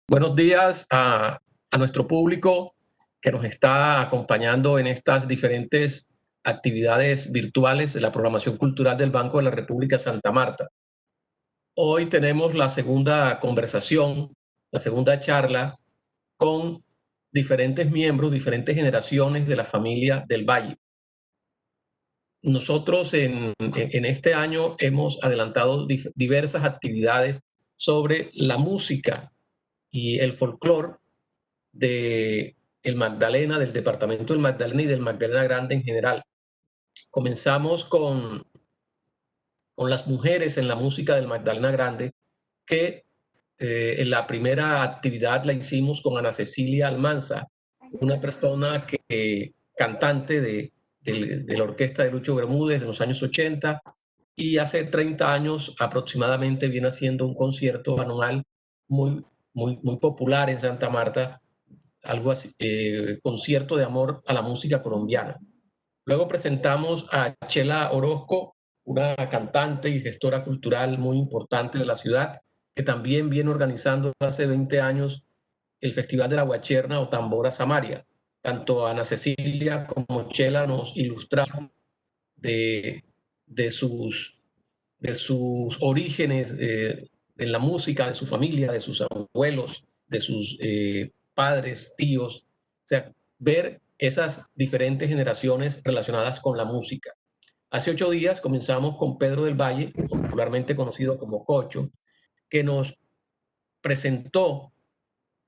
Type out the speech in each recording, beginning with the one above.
Buenos días a nuestro público que nos está acompañando en estas diferentes actividades virtuales de la programación cultural del Banco de la República Santa Marta. Hoy tenemos la segunda conversación, la segunda charla con diferentes miembros, diferentes generaciones de la familia del Valle. Nosotros en este año hemos adelantado diversas actividades sobre la música y el folclore de el Magdalena, del departamento del Magdalena y del Magdalena Grande en general. Comenzamos con las mujeres en la música del Magdalena Grande, que en la primera actividad la hicimos con Ana Cecilia Almanza, una persona cantante de la orquesta de Lucho Bermúdez de los años 80, y hace 30 años aproximadamente viene haciendo un concierto anual muy popular en Santa Marta, algo así, concierto de amor a la música colombiana. Luego presentamos a Chela Orozco, una cantante y gestora cultural muy importante de la ciudad, que también viene organizando hace 20 años el Festival de la Guacherna o Tambora Samaria. Tanto Ana Cecilia como Chela nos ilustraron de, de, sus, de sus orígenes en la música, de su familia, de sus abuelos, de sus padres, tíos. O sea, ver esas diferentes generaciones relacionadas con la música. Hace 8 días comenzamos con Pedro del Valle, popularmente conocido como Cocho, que nos presentó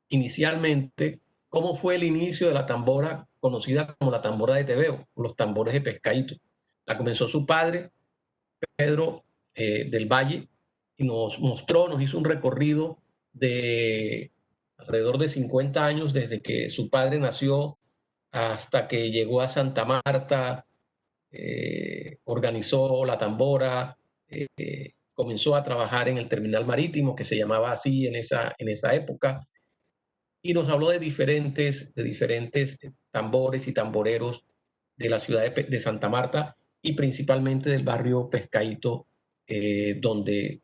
inicialmente cómo fue el inicio de la tambora conocida como la tambora de Tebeo, los tambores de pescadito. La comenzó su padre, Pedro del Valle, y nos mostró, nos hizo un recorrido de alrededor de 50 años desde que su padre nació hasta que llegó a Santa Marta, organizó la tambora, comenzó a trabajar en el terminal marítimo, que se llamaba así en esa época, y nos habló de diferentes tambores y tamboreros de la ciudad de Santa Marta y principalmente del barrio Pescadito, donde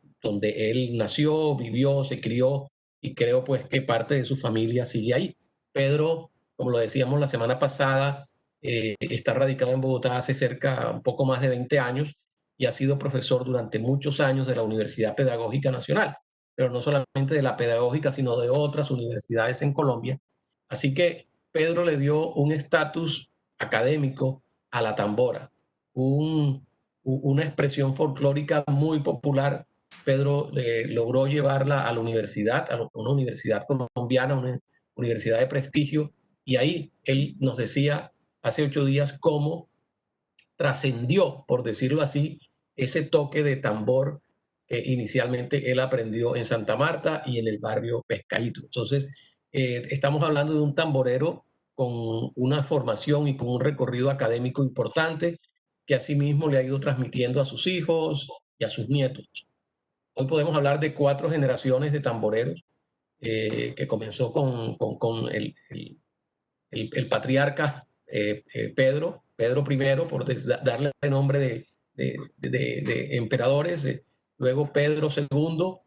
él nació, vivió, se crió, y creo pues que parte de su familia sigue ahí. Pedro, como lo decíamos la semana pasada, está radicado en Bogotá hace un poco más de 20 años, y ha sido profesor durante muchos años de la Universidad Pedagógica Nacional, pero no solamente de la pedagógica, sino de otras universidades en Colombia. Así que Pedro le dio un estatus académico a la tambora, una expresión folclórica muy popular. Pedro logró llevarla a la universidad, una universidad colombiana, una universidad de prestigio, y ahí él nos decía hace 8 días cómo trascendió, por decirlo así, ese toque de tambor que inicialmente él aprendió en Santa Marta y en el barrio Pescadito. Entonces, estamos hablando de un tamborero con una formación y con un recorrido académico importante, que asimismo le ha ido transmitiendo a sus hijos y a sus nietos. Hoy podemos hablar de 4 generaciones de tamboreros, que comenzó con el patriarca Pedro I, por darle el nombre de emperadores, luego Pedro II,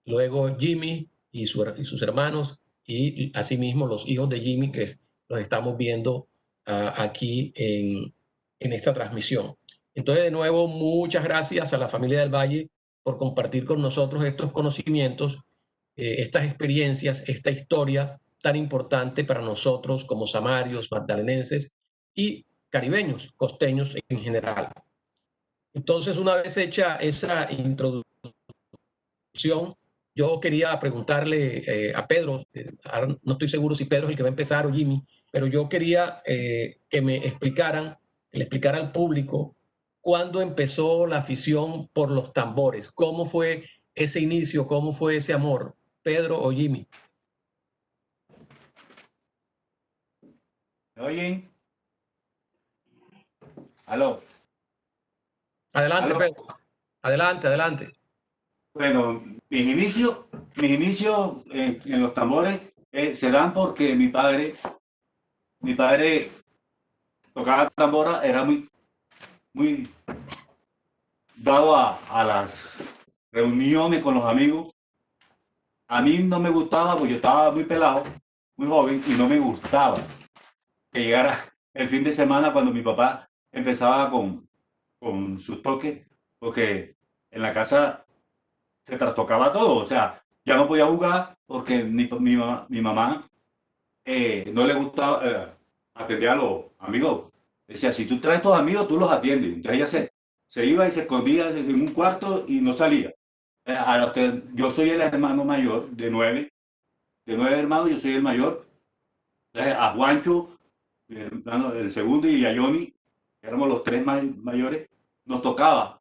luego Jimmy y sus hermanos, y asimismo los hijos de Jimmy, que los estamos viendo aquí en esta transmisión. Entonces, de nuevo, muchas gracias a la familia del Valle por compartir con nosotros estos conocimientos, estas experiencias, esta historia tan importante para nosotros como samarios, magdalenenses y caribeños, costeños en general. Entonces, una vez hecha esa introducción, yo quería preguntarle a Pedro, ahora no estoy seguro si Pedro es el que va a empezar o Jimmy, pero yo quería que me explicaran, que le explicara al público cuándo empezó la afición por los tambores, cómo fue ese inicio, cómo fue ese amor, Pedro o Jimmy. ¿Me oyen? ¿Aló? Adelante, ¿Aló? Pedro. Adelante, adelante. Bueno, mis inicios en los tambores se dan porque mi padre tocaba tambora, era muy dado a las reuniones con los amigos a mí no me gustaba, porque yo estaba muy pelado, muy joven, y no me gustaba que llegara el fin de semana cuando mi papá empezaba con sus toques, porque en la casa se trastocaba todo, o sea, ya no podía jugar porque mi mamá no le gustaba atender a los amigos. Decía, si tú traes tus amigos, tú los atiendes. Entonces ella se iba y se escondía en un cuarto y no salía. A los que yo soy el hermano mayor de nueve hermanos, yo soy el mayor. Entonces a Juancho, mi hermano, el segundo, y a Johnny, que éramos los tres mayores, nos tocaba,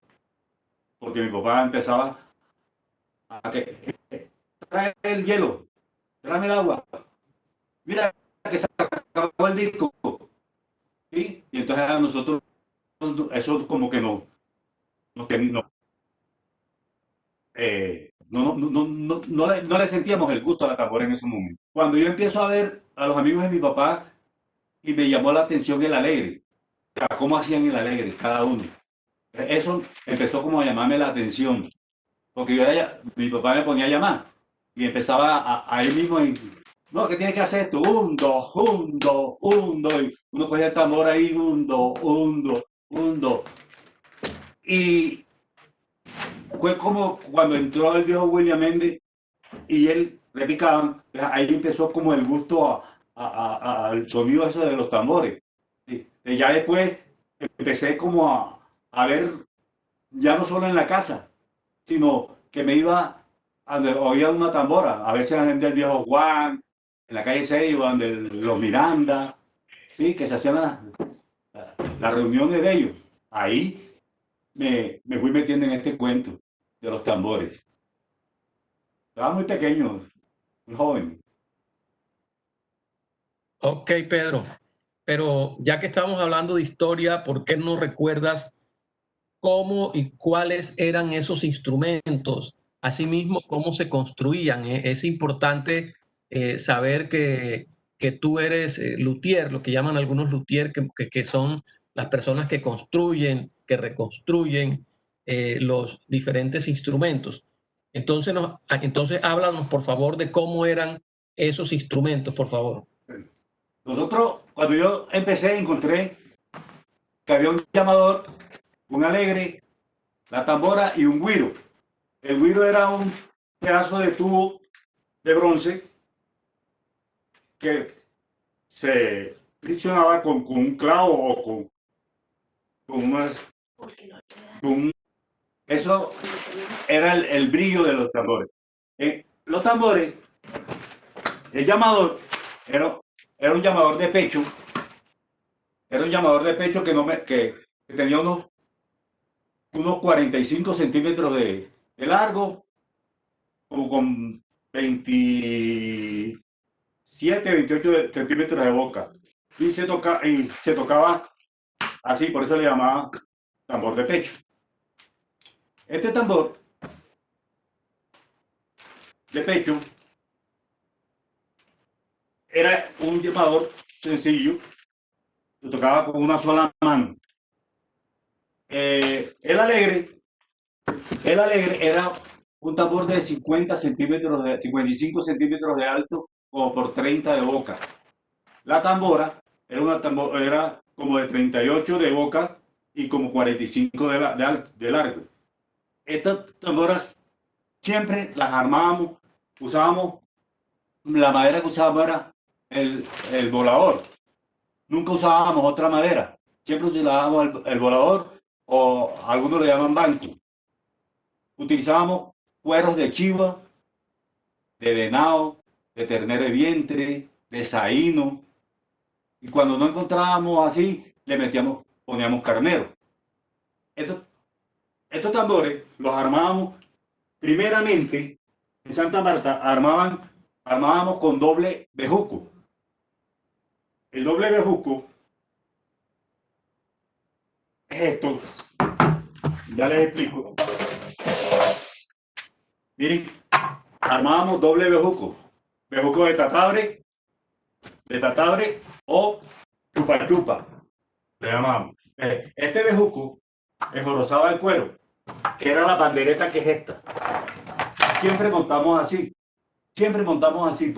porque mi papá empezaba a que trae el hielo, tráeme el agua, mira que se acabó el disco, ¿sí? Y entonces a nosotros eso como que nos, no le sentíamos el gusto a la tambora en ese momento. Cuando yo empiezo a ver a los amigos de mi papá y me llamó la atención el alegre, o sea, cómo hacían el alegre cada uno. Eso empezó como a llamarme la atención, porque mi papá me ponía a llamar y empezaba a él mismo y, no, ¿qué tienes que hacer esto? Un, dos, un, dos, un, dos. Y uno cogía el tambor ahí, un, dos, un, dos, un, dos. Y fue como cuando entró el viejo William Méndez y él repicaban, ahí empezó como el gusto al sonido eso de los tambores. Y ya después empecé como a ver, ya no solo en la casa, sino que me iba a donde oía una tambora, a veces en el viejo Juan, en la calle 6 o donde los Miranda, ¿sí? Que se hacían las reuniones de ellos. Ahí me fui metiendo en este cuento de los tambores. Estaba muy pequeño, muy joven. Ok, Pedro, pero ya que estamos hablando de historia, ¿por qué no recuerdas cómo y cuáles eran esos instrumentos? Asimismo, cómo se construían. Es importante saber que tú eres luthier, lo que llaman algunos luthier, que son las personas que construyen, que reconstruyen los diferentes instrumentos. Entonces, entonces háblanos, por favor, de cómo eran esos instrumentos, por favor. Nosotros, cuando yo empecé, encontré que había un llamador, un alegre, la tambora y un güiro. El güiro era un pedazo de tubo de bronce que se friccionaba con un clavo o con unas... Con, eso era el brillo de los tambores. Los tambores, el llamador, era, era un llamador de pecho, era un llamador de pecho que tenía unos 45 centímetros de largo, como con 27, 28 centímetros de boca. Y se tocaba así, por eso le llamaba tambor de pecho. Este tambor de pecho era un llamador sencillo, se tocaba con una sola mano. El alegre era un tambor de 50 centímetros, 55 centímetros de alto, como por 30 de boca. La tambora era como de 38 de boca y como 45 de largo. Estas tamboras siempre las armábamos, usábamos, la madera que usábamos era el volador. Nunca usábamos otra madera. Siempre utilizábamos el volador o algunos le llaman banco. Utilizábamos cueros de chiva, de venado, de ternero de vientre, de saíno. Y cuando no encontrábamos así, poníamos carnero. Estos, estos tambores los armábamos primeramente en Santa Marta, armábamos con doble bejuco. El doble bejuco es esto, ya les explico. Miren, armábamos doble bejuco de tatabre o chupa chupa, le llamamos. Este bejuco enjorosaba el cuero, que era la bandereta que es esta. Siempre contamos así. siempre montamos así,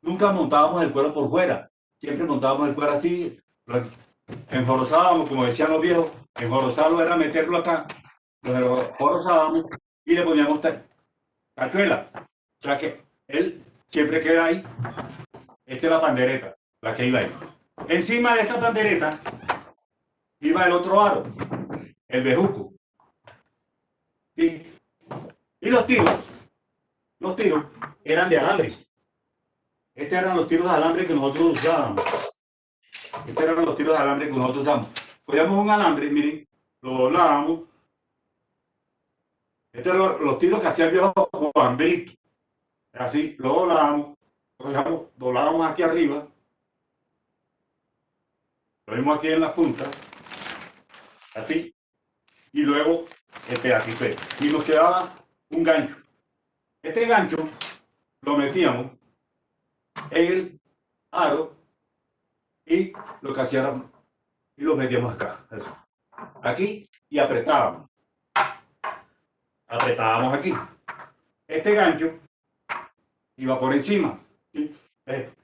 nunca montábamos el cuero por fuera, siempre montábamos el cuero así, enjorozábamos, como decían los viejos, enjorozarlo era meterlo acá, lo enjorozábamos y le poníamos cachuela. O sea que él siempre queda ahí. Esta es la pandereta, la que iba ahí. Encima de esta pandereta iba el otro aro, el bejuco. ¿Sí? Y los tiros eran de alambre. Estos eran los tiros de alambre que nosotros usábamos. Estos eran los tiros de alambre que nosotros usábamos. Cogíamos un alambre, miren, lo doblábamos. Estos eran los tiros que hacía el viejo Juan Brito. Así, lo doblábamos, doblábamos aquí arriba. Lo mismo aquí en la punta. Así. Y luego el pedacito. Y nos quedaba un gancho. Este gancho lo metíamos en el aro y lo que hacíamos y lo metíamos acá, aquí, y apretábamos aquí. Este gancho iba por encima, ¿sí?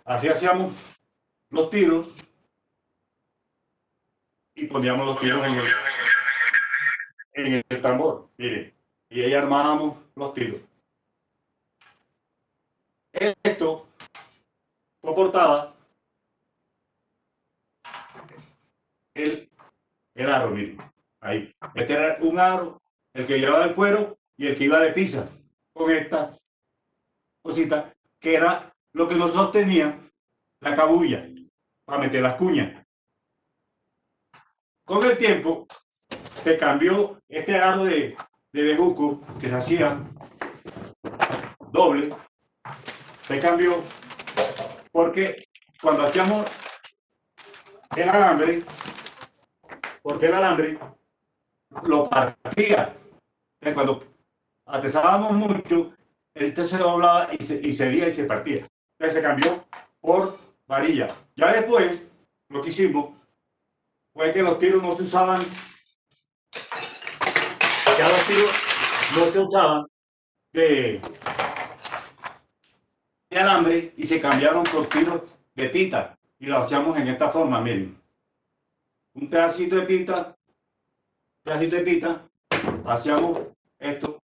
Así hacíamos los tiros y poníamos los tiros en el tambor, miren, y ahí armábamos los tiros. Esto soportaba el aro, miren, ahí. Este era un aro, el que llevaba el cuero y el que iba de pisa, con esta cosita, que era lo que nos sostenía la cabulla, para meter las cuñas. Con el tiempo, se cambió este aro de bejuco, que se hacía doble, se cambió porque cuando hacíamos el alambre, porque el alambre lo partía. Cuando atesábamos mucho, este se doblaba y cedía y se partía. Entonces se cambió por varilla. Ya después, lo que hicimos fue que los tiros no se usaban, ya los tiros no se usaban de alambre y se cambiaron por tiros de pita. Y lo hacíamos en esta forma, miren. Un pedacito de pita, hacíamos esto,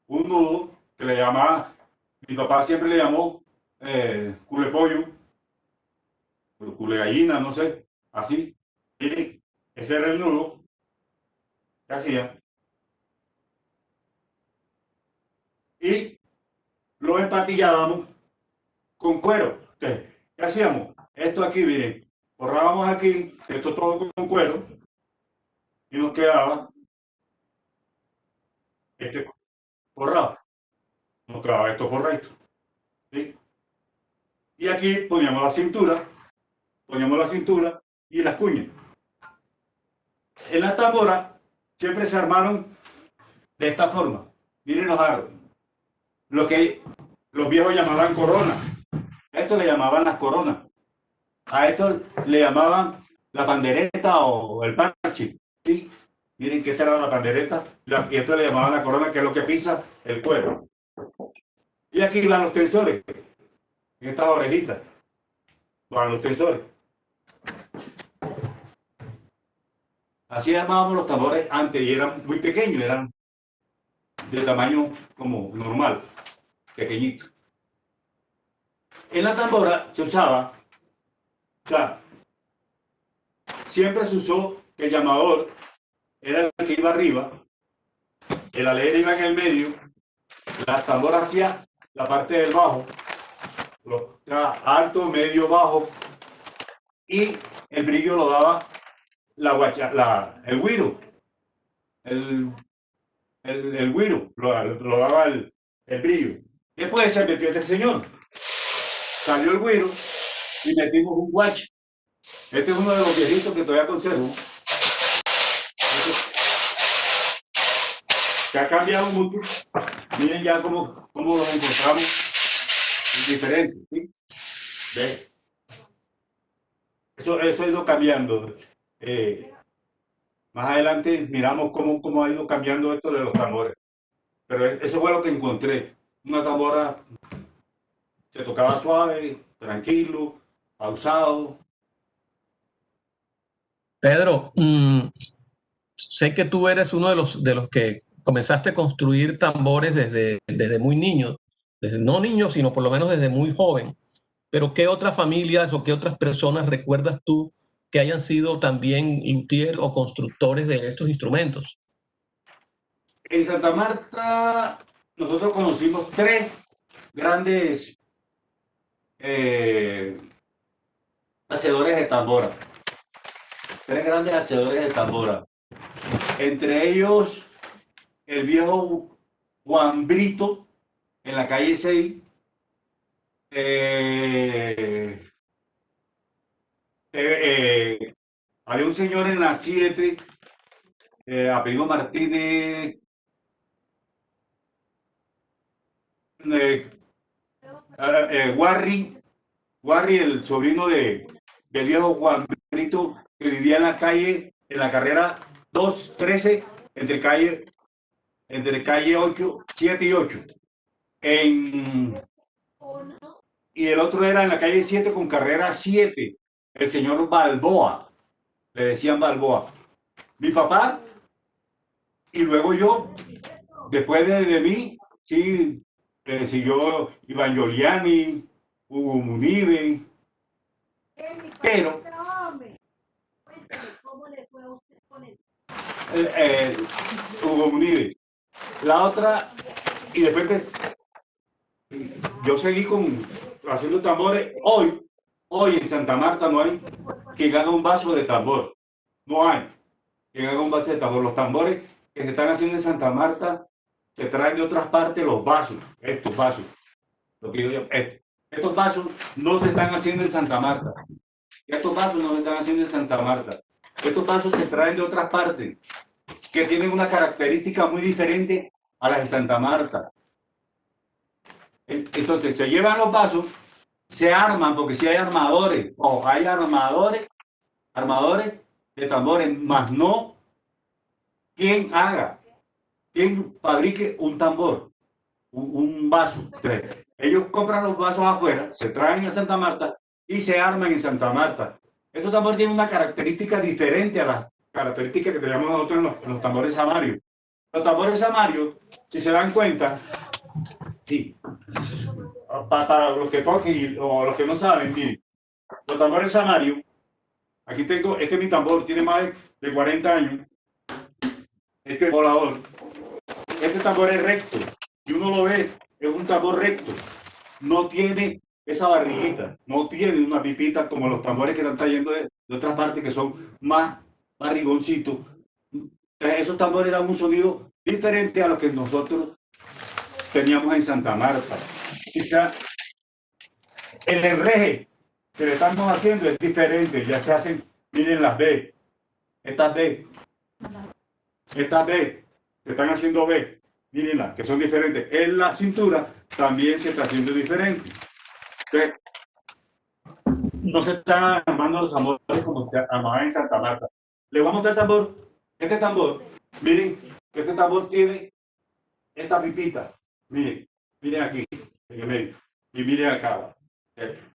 un nudo que le llamaba, mi papá siempre le llamó culepollo, culegallina, no sé, así. Miren, ese era el nudo que hacía. Y lo empatillábamos con cuero. Entonces, ¿qué hacíamos? Esto aquí, miren, forrábamos aquí, esto todo con cuero, y nos quedaba este forrado. Nos quedaba esto forradito. ¿Sí? Y aquí poníamos la cintura y las cuñas. En las tamboras siempre se armaron de esta forma. Miren los aros. Lo que los viejos llamaban corona. A esto le llamaban las coronas. A esto le llamaban la pandereta o el parche. ¿Sí? Miren que esta era la pandereta y esto le llamaban la corona, que es lo que pisa el cuero. Y aquí van los tensores, en estas orejitas, van los tensores. Así armábamos los tambores antes y eran muy pequeños, eran de tamaño como normal, pequeñito. En la tambora se usaba, o sea, siempre se usó que el llamador era el que iba arriba, el alegre iba en el medio, la tambora hacía la parte del bajo, o sea, alto, medio, bajo, y el brillo lo daba el güiro, el güiro, lo daba el brillo. Después se metió este señor, salió el güiro y metimos un guache. Este es uno de los viejitos que todavía conservo. Que ha cambiado mucho. Miren ya cómo los encontramos diferentes. ¿Sí? ¿Ve? Eso ha ido cambiando. Más adelante miramos cómo ha ido cambiando esto de los tambores. Pero eso fue lo que encontré. Una tambora Se tocaba suave, tranquilo, pausado. Pedro, sé que tú eres uno de los que comenzaste a construir tambores desde muy niño, desde, no niño, sino por lo menos desde muy joven. Pero ¿qué otras familias o qué otras personas recuerdas tú que hayan sido también luthier o constructores de estos instrumentos? En Santa Marta nosotros conocimos tres grandes eh, hacedores de tambora. Tres grandes hacedores de tambora. Entre ellos, el viejo Juan Brito, en la calle 6. Eh, había un señor en la 7, apellido Martínez, eh, Warri, el sobrino del viejo Juan Brito, que vivía en la calle, en la carrera 213, entre calle 8, 7 y 8. Y el otro era en la calle 7 con carrera 7, el señor Balboa, le decían Balboa. Mi papá, y luego yo, después de mí, sí, siguió Iván Giuliani, Hugo Munive, pero Hugo Munive. La otra, y después yo seguí haciendo tambores. Hoy en Santa Marta no hay quien haga un vaso de tambor. No hay quien haga un vaso de tambor. Los tambores que se están haciendo en Santa Marta se traen de otras partes los vasos, estos vasos. Lo que yo llamo, estos vasos no se están haciendo en Santa Marta. Estos vasos no se están haciendo en Santa Marta. Estos vasos se traen de otras partes que tienen una característica muy diferente a las de Santa Marta. Entonces se llevan los vasos, se arman, porque si hay armadores, hay armadores de tambores, más no quien fabrique un tambor, un vaso. Entonces, ellos compran los vasos afuera, se traen a Santa Marta y se arman en Santa Marta. Estos tambores tienen una característica diferente a las características que tenemos nosotros en los tambores samarios. Los tambores samarios, si se dan cuenta, sí, para los que toquen o los que no saben, miren, los tambores samarios, aquí tengo, este es mi tambor, tiene más de 40 años, este es volador, este tambor es recto, y uno lo ve, es un tambor recto, no tiene esa barriguita, no tiene una pipita como los tambores que están trayendo de otras partes que son más barrigoncitos. Esos tambores dan un sonido diferente a lo que nosotros teníamos en Santa Marta. Quizá el enreje que le estamos haciendo es diferente, ya se hacen, miren las B, estas B, se están haciendo B, mírenlas, que son diferentes. En la cintura también se está haciendo diferente. Entonces, no se están armando los tambores como se armaban en Santa Marta. Les voy a mostrar el tambor. Este tambor, miren, este tambor tiene esta pipita. Miren aquí, en el medio. Y miren acá.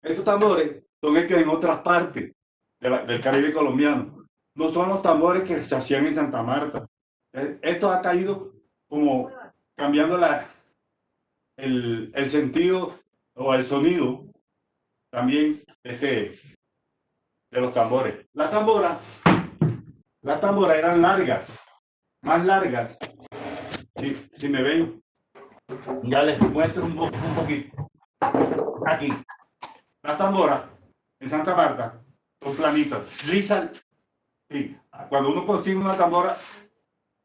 Estos tambores son hechos en otras partes del Caribe colombiano. No son los tambores que se hacían en Santa Marta. Esto ha caído como cambiando el sentido o el sonido también de los tambores. Las tamboras eran largas, más largas. Si me ven, ya les muestro un poquito. Aquí, las tamboras en Santa Marta son planitas, lisas. Sí. Cuando uno consigue una tambora,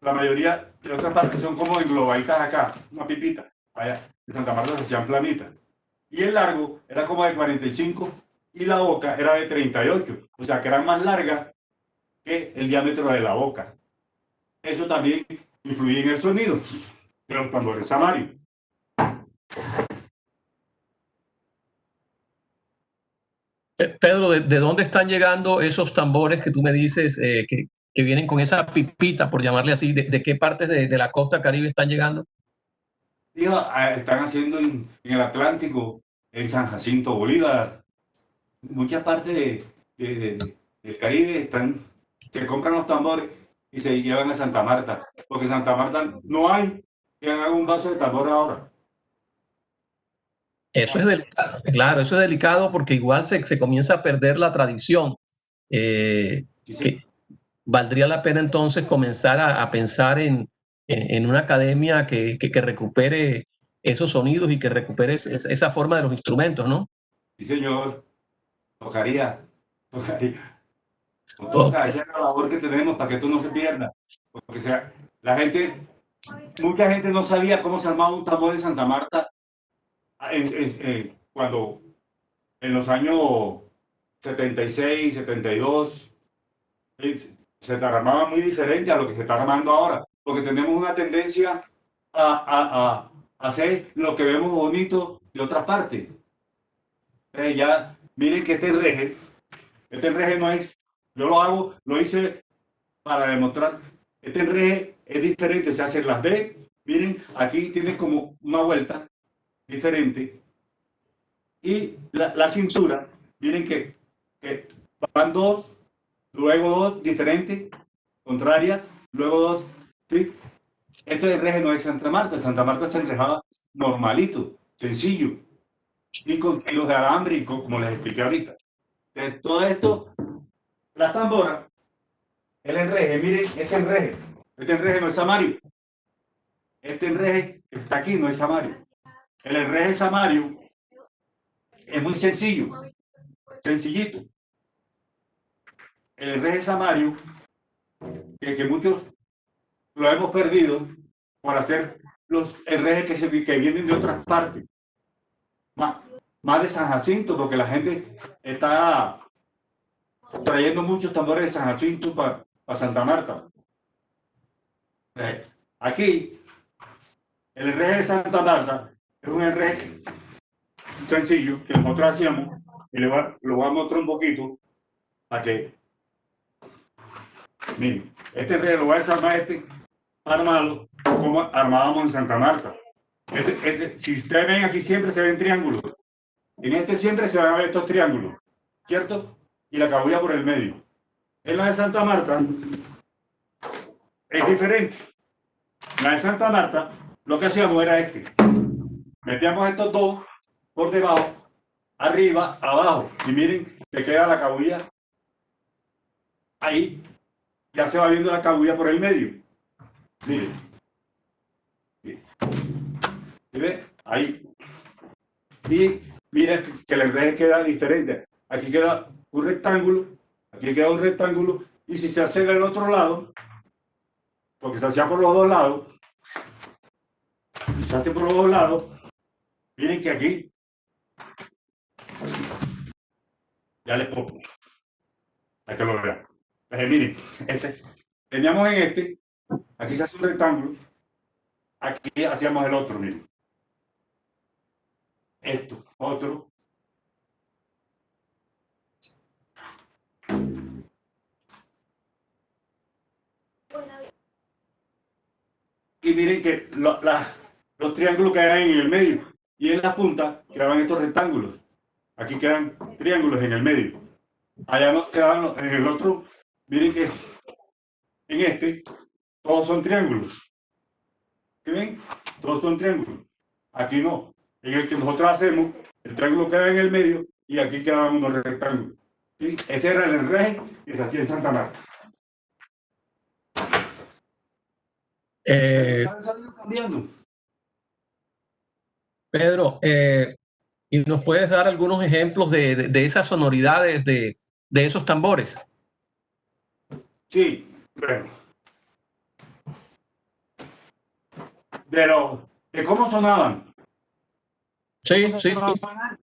la mayoría de otras partes son como englobaditas acá, una pipita. Allá en Santa Marta se hacían planitas. Y el largo era como de 45 y la boca era de 38. O sea que eran más largas que el diámetro de la boca. Eso también influye en el sonido de los tambores samarios. Pedro, de dónde están llegando esos tambores que tú me dices que vienen con esa pipita, por llamarle así? De qué partes de la costa Caribe están llegando? Están haciendo en el Atlántico, en San Jacinto Bolívar, muchas partes del Caribe se compran los tambores y se llevan a Santa Marta, porque en Santa Marta no hay que hagan un vaso de tambor ahora. Eso es delicado, claro, eso es delicado porque igual se comienza a perder la tradición. Sí, sí. Que valdría la pena entonces comenzar a pensar en una academia que recupere esos sonidos y que recupere esa forma de los instrumentos, ¿no? Sí, señor, tocaría, tocaría. Nos Ok. toca hacer la labor que tenemos para que esto no se pierda. Porque sea, mucha gente no sabía cómo se armaba un tambor en Santa Marta cuando en los años 76, 72, se armaba muy diferente a lo que se está armando ahora, porque tenemos una tendencia a hacer lo que vemos bonito de otras partes. Ya, miren que este enreje no es, yo lo hice para demostrar, este enreje es diferente, se hacen las B, miren, aquí tiene como una vuelta diferente, y la cintura, miren que van dos, luego dos diferentes, contrarias, luego dos, ¿sí? Este enreje no es Santa Marta está enrejada normalito, sencillo, y con kilos de alambre, y como les expliqué ahorita. Entonces, todo esto, las tamboras, el enreje, miren, este enreje no es samario, este enreje está aquí, no es samario. El enreje samario es muy sencillo, sencillito. El enreje samario, que muchos lo hemos perdido por hacer los enrejes que vienen de otras partes, más de San Jacinto, porque la gente está trayendo muchos tambores de San Jacinto para Santa Marta. Aquí, el enreje de Santa Marta es un enreje sencillo que nosotros hacíamos, y lo voy a mostrar un poquito para que, miren, este enreje lo voy a desarmar para armarlo como armábamos en Santa Marta. Si ustedes ven aquí siempre se ven triángulos. En este siempre se van a ver estos triángulos, ¿cierto? Y la cabulla por el medio. En la de Santa Marta es diferente. La de Santa Marta, lo que hacíamos era metíamos estos dos por debajo, arriba, abajo. Y miren, que queda la cabulla ahí. Ya se va viendo la cabulla por el medio. Miren. ¿Sí ve? Ahí. Y miren que el enreje queda diferente. Aquí queda un rectángulo, aquí queda un rectángulo. Y si se hace del otro lado, porque se hacía por los dos lados, se hace por los dos lados, miren que aquí, ya les pongo, para que lo vean. Miren, teníamos en aquí se hace un rectángulo, aquí hacíamos el otro, miren. Esto, otro. Y miren que los triángulos quedan en el medio, y en la punta quedaban estos rectángulos. Aquí quedan triángulos en el medio. Allá no quedaban en el otro. Miren que en todos son triángulos. ¿Sí ven? Todos son triángulos. Aquí no. En el que nosotros hacemos, el triángulo queda en el medio y aquí quedan unos rectángulos. ¿Sí? Ese era el enreje que se hacía en Santa Marta. Están saliendo cambiando. Pedro, ¿y nos puedes dar algunos ejemplos de esas sonoridades de esos tambores? Sí, bueno. De cómo sonaban. Sí, ¿Cómo sí, sí. sonaban?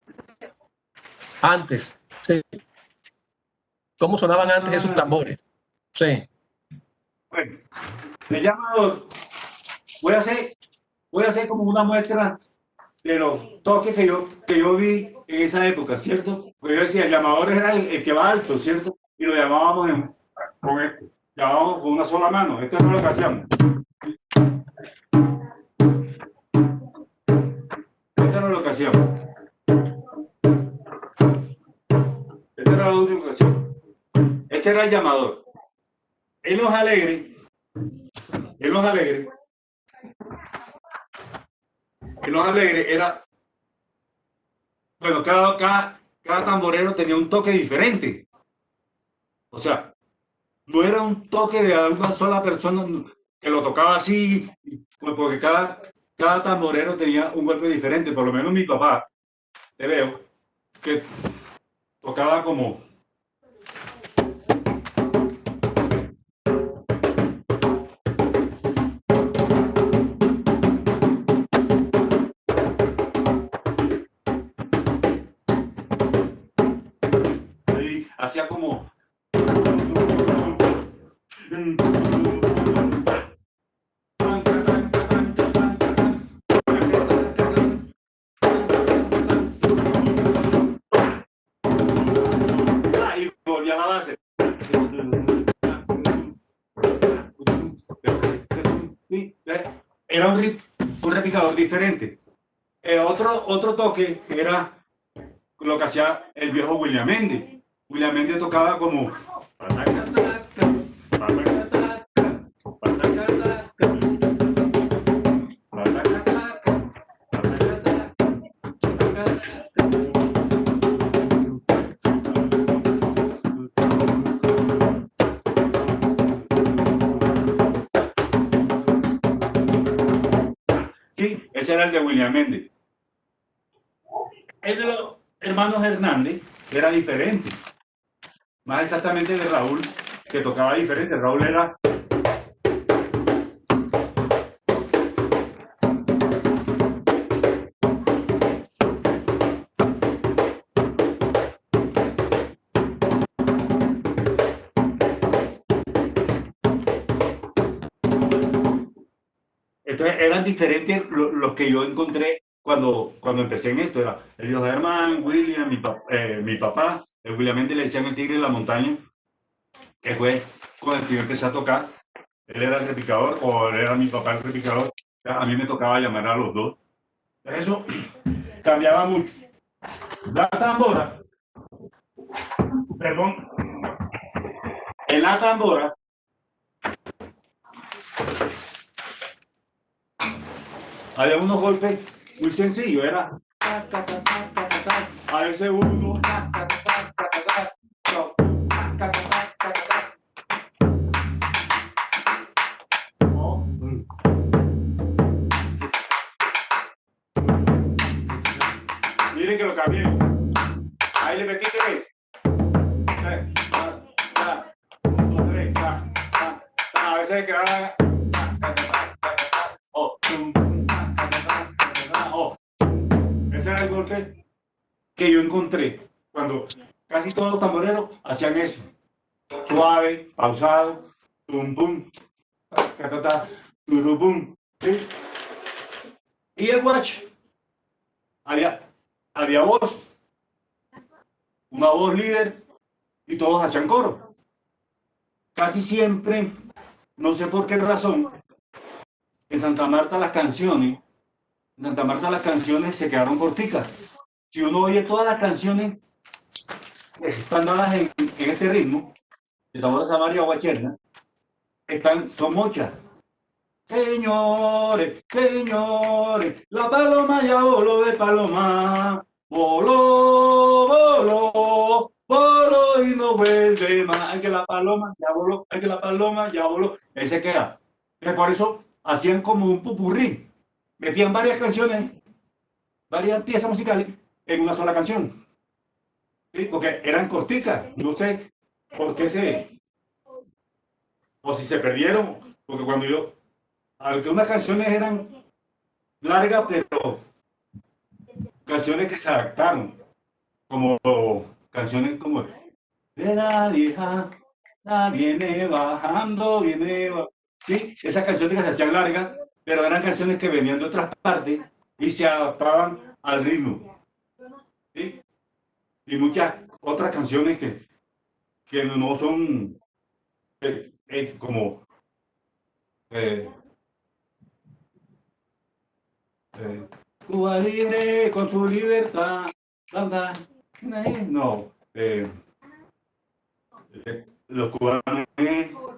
Antes, sí. ¿Cómo sonaban antes esos tambores? Sí. Bueno, el llamador, voy a hacer como una muestra de los toques que yo vi en esa época, ¿cierto? Porque yo decía, el llamador era el que va alto, ¿cierto? Y lo llamábamos con esto, llamábamos con una sola mano. Esto no es lo que hacíamos. Esto no es lo que hacíamos. así. Ese era el llamador. En los alegres, era, bueno, cada tamborero tenía un toque diferente. O sea, no era un toque de una sola persona que lo tocaba así, pues porque cada tamborero tenía un golpe diferente. Por lo menos mi papá, te veo, que tocaba como... Ahí, hacía como... Y volvía a la base. Era un repicador diferente. Otro toque era lo que hacía el viejo William Mendes. William Mendes tocaba como... Sí, ese era el de William Mendes. El de los hermanos Hernández era diferente. Más exactamente de Raúl, que tocaba diferente. Raúl era... Entonces eran diferentes los que yo encontré cuando empecé en esto. Era el viejo Germán, William, mi papá, el William Mendes le decían el tigre de la montaña, que fue con el que yo empecé a tocar. Él era el repicador, o él era mi papá el repicador. A mí me tocaba llamar a los dos. Eso cambiaba mucho. La tambora, perdón, en la tambora había unos golpes muy sencillos, era a veces uno, miren que lo cambié. Ahí le metí tres. A veces quedaba. Ese era el golpe que yo encontré cuando casi todos los tamboreros hacían eso. Suave, pausado, tum pum, turupum. ¿Sí? Y el watch, había voz, una voz líder, y todos hacían coro. Casi siempre, no sé por qué razón, en Santa Marta las canciones se quedaron corticas. Si uno oye todas las canciones que están dadas en este ritmo, de tambora samaria o guacherna, son muchas. Señores, señores, la paloma ya voló de Paloma, voló, voló, voló y no vuelve más. Hay que la paloma ya voló, hay que la paloma ya voló. Ese queda. Entonces, por eso hacían como un pupurrí. Metían varias canciones, varias piezas musicales en una sola canción. ¿Sí? Porque eran corticas. No sé por qué o si se perdieron, porque cuando algunas canciones eran largas, pero canciones que se adaptaron, como canciones como de la vieja, la viene bajando, sí, esas canciones que se hacían largas, pero eran canciones que venían de otras partes y se adaptaban al ritmo, ¿sí? Y muchas otras canciones que no son como Cuba libre con su libertad. No. Los cubanos,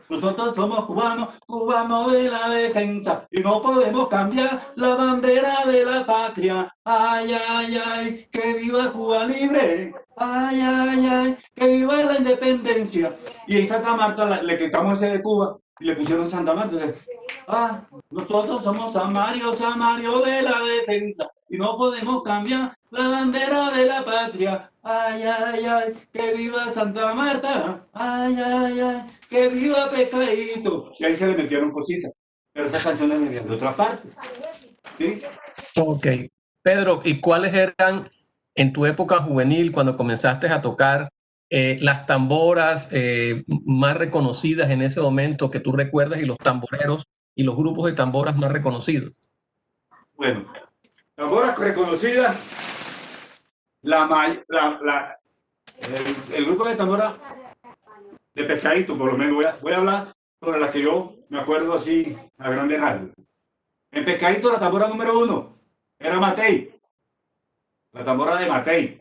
nosotros somos cubanos, cubanos de la defensa, y no podemos cambiar la bandera de la patria. Ay, ay, ay, que viva Cuba libre. Ay, ay, ay, que viva la independencia. Y en Santa Marta le quitamos ese de Cuba y le pusieron Santa Marta. Nosotros somos Samario de la defensa, y no podemos cambiar la bandera de la patria. Ay, ay, ay, que viva Santa Marta. Ay, ay, ay, que viva Pescadito. Y ahí se le metieron cositas. Pero esas canciones venían de otra parte. ¿Sí? Ok. Pedro, ¿y cuáles eran en tu época juvenil, cuando comenzaste a tocar, las tamboras más reconocidas en ese momento que tú recuerdas y los tamboreros y los grupos de tamboras más reconocidos? Bueno, tamboras reconocidas, el grupo de tambora de Pescadito, por lo menos voy a hablar sobre las que yo me acuerdo así a grandes rasgos. En Pescadito la tambora número 1 era Matei. La tambora de Matei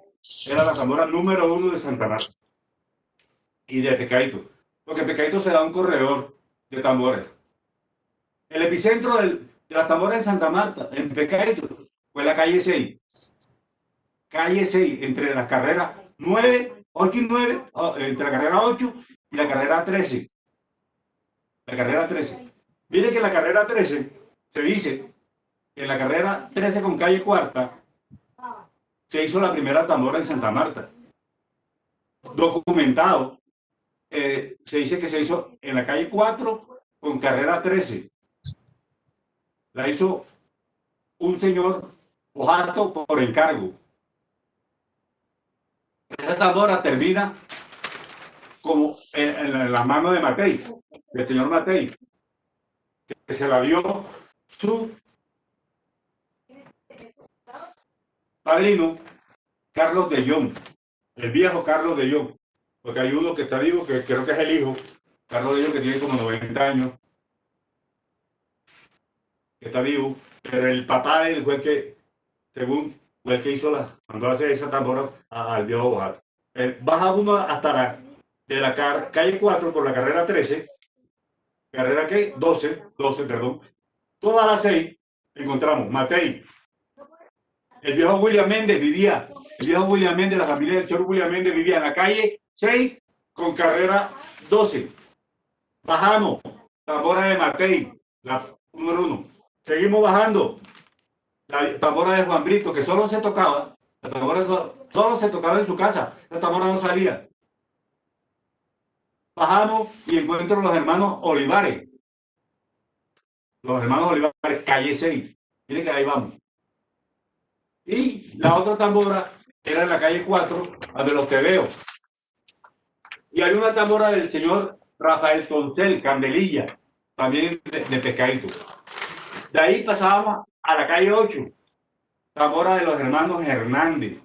era la tambora número 1 de Santa Marta y de Pescadito. Porque en Pescadito se da un corredor de tambores. El epicentro de las tamboras en Santa Marta, en Pescadito, fue la calle 6. Calle 6, entre las carreras 9, 8 y 9, entre la carrera 8 y la carrera 13. La carrera 13. Mire que la carrera 13 se dice que en la carrera 13 con calle cuarta se hizo la primera tambora en Santa Marta. Documentado, se dice que se hizo en la calle 4 con carrera 13. La hizo un señor Ojato por encargo. Esa tambora termina como en la mano de Matei, del señor Matei, que se la dio su padrino Carlos de Jong, el viejo Carlos de Jong, porque hay uno que está vivo, que creo que es el hijo, Carlos de Jong, que tiene como 90 años, que está vivo, pero el papá de él fue el que, según, fue el que mandó a hacer esa tambora al viejo Ojato. Baja uno hasta de la calle 4 por la carrera 13, carrera que 12, perdón, todas las 6 encontramos Matei. El viejo William Méndez vivía, la familia del señor William Méndez vivía en la calle 6 con carrera 12. Bajamos, tambora de Matei, la número 1. Seguimos bajando, la tambora de Juan Brito, que solo se tocaba, la tambora solo se tocaba en su casa, la tambora no salía. Bajamos y encuentro los hermanos Olivares. Los hermanos Olivares, calle 6. Miren que ahí vamos. Y la otra tambora era en la calle 4, donde los te veo. Y hay una tambora del señor Rafael Soncel, Candelilla, también de Pescadito. De ahí pasábamos a la calle 8, tambora de los hermanos Hernández.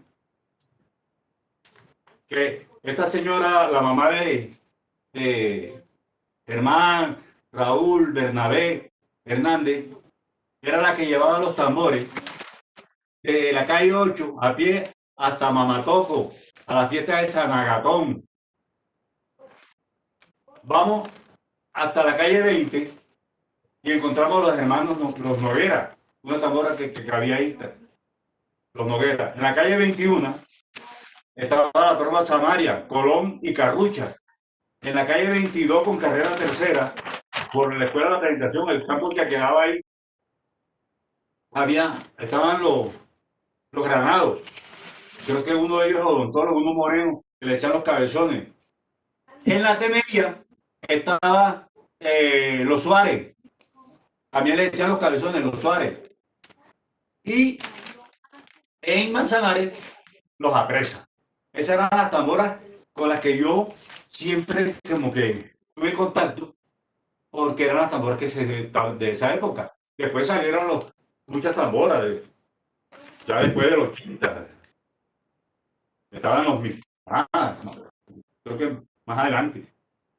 Que esta señora, la mamá de Germán, Raúl, Bernabé, Hernández, era la que llevaba los tambores de la calle 8 a pie hasta Mamatoco, a la fiesta de San Agatón. Vamos hasta la calle 20 y encontramos los hermanos los Noguera, una tambora que había ahí, los Noguera. En la calle 21 estaba la trova Samaria, Colón y Carrucha. En la calle 22 con carrera tercera, por la escuela de la presentación, el campo que quedaba ahí, estaban los granados. Creo que uno de ellos es odontólogo, uno moreno, que le decían los cabezones. En la Temería estaba los Suárez. También le decían los cabezones, los Suárez. Y en Manzanares, los Apresa. Esas eran las tamboras con las que yo siempre como que tuve contacto, porque eran las tamboras de esa época. Después salieron muchas tamboras, ya después de los 80. Estaban los creo que más adelante.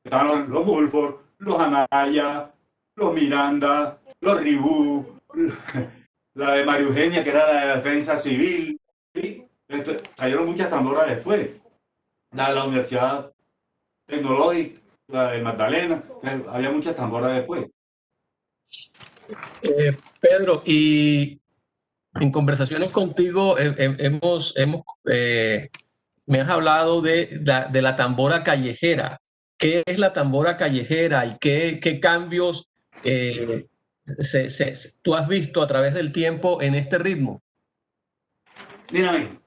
Estaban los Bulford, los Anaya, los Miranda, los Ribú, la de María Eugenia, que era la de defensa civil. ¿Sí? Salieron muchas tamboras después. La de la Universidad Tecnológica, la de Magdalena, había muchas tamboras después. Pedro, y en conversaciones contigo me has hablado de la tambora callejera. ¿Qué es la tambora callejera y qué cambios eh, tú has visto a través del tiempo en este ritmo? Mírame,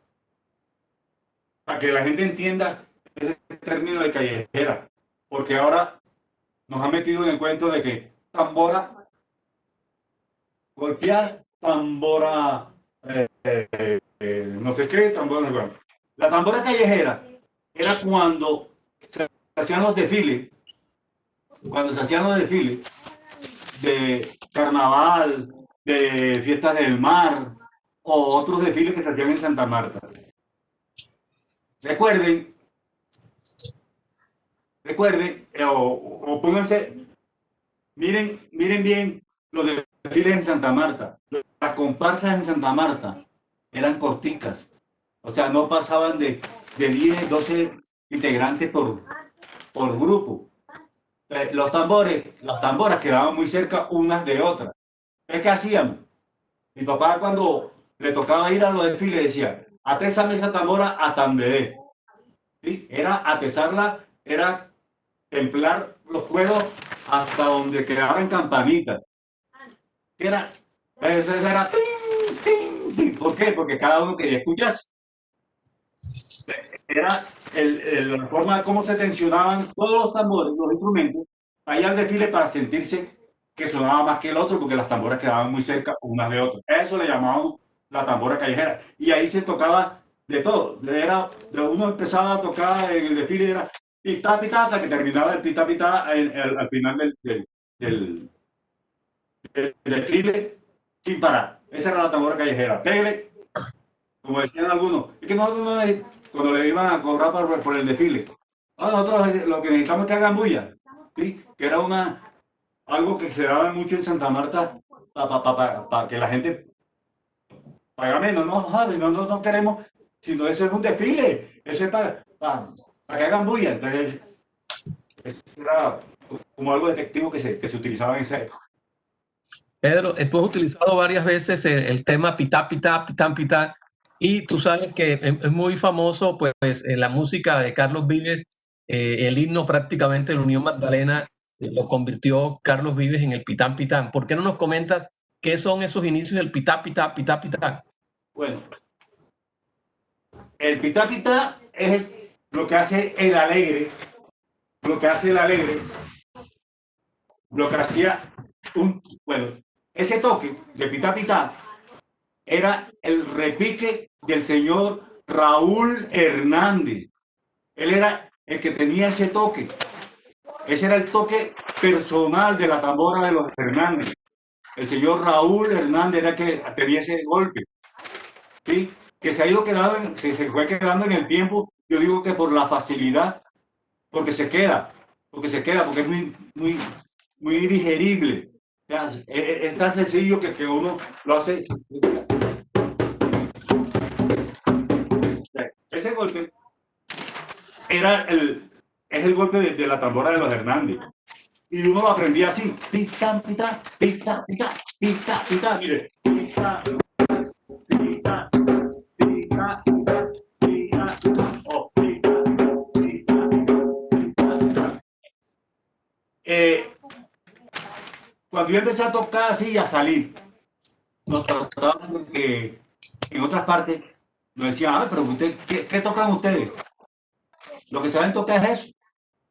para que la gente entienda ese término de callejera, porque ahora nos han metido en el cuento de que tambora, golpear, tambora, no sé qué, tambora, no sé cuál. La tambora callejera era cuando se hacían los desfiles, cuando se hacían los desfiles de carnaval, de fiestas del mar o otros desfiles que se hacían en Santa Marta. Recuerden, o pónganse, miren bien los desfiles en Santa Marta. Las comparsas en Santa Marta eran corticas, o sea, no pasaban de 10, 12 integrantes por grupo. Las tamboras quedaban muy cerca unas de otras. ¿Qué hacíamos? Mi papá cuando le tocaba ir a los desfiles decía, atésame esa tambora a Tambedé. ¿Sí? Era atesarla, era templar los cueros hasta donde quedaban campanitas. Eso era ting, ting, ting. ¿Por qué? Porque cada uno quería escucharse. Era la forma de cómo se tensionaban todos los tambores, los instrumentos, ahí al desfile para sentirse que sonaba más que el otro, porque las tamboras quedaban muy cerca unas de otras. Eso le llamaban la tambora callejera. Y ahí se tocaba de todo. Uno empezaba a tocar en el desfile, era pitá, pitá, hasta que terminaba el pitá, pitá al final del desfile, sin parar. Esa era la tambora callejera. Pégale, como decían algunos, es que nosotros cuando le iban a cobrar por el desfile, nosotros lo que necesitamos es que hagan bulla, ¿sí? Que era algo que se daba mucho en Santa Marta para que la gente paga menos, no queremos, sino eso es un desfile, eso es para que hagan bulla. Entonces, eso era como algo detectivo que se utilizaba en esa época. Pedro, tú has utilizado varias veces el tema pitá, pitá, pitán, pitá, y tú sabes que es muy famoso, pues, en la música de Carlos Vives, el himno prácticamente de la Unión Magdalena lo convirtió Carlos Vives en el pitán, pitán. ¿Por qué no nos comentas qué son esos inicios del pitá, pitá, pitá, pitá? Bueno, el pitá, pitá es lo que hace el alegre, lo que hace el alegre, lo que hacía bueno, ese toque de pitá pitá era el repique del señor Raúl Hernández. Él era el que tenía ese toque. Ese era el toque personal de la tambora de los Hernández. El señor Raúl Hernández era el que tenía ese golpe. ¿Sí? Que se ha ido quedando, se fue quedando en el tiempo. Yo digo que por la facilidad, porque es muy digerible. O sea, es tan sencillo que uno lo hace. Ese golpe es el golpe de la tambora de los Hernández. Y uno lo aprendía así. Pita, pita, pita, pita, pita, pita. Mire. Pita, pita, pita, pita, oh, pita, pita, pita. Cuando yo empecé a tocar así y a salir, nos trataban de que en otras partes nos decían, pero usted, ¿qué tocan ustedes? Lo que saben tocar es eso.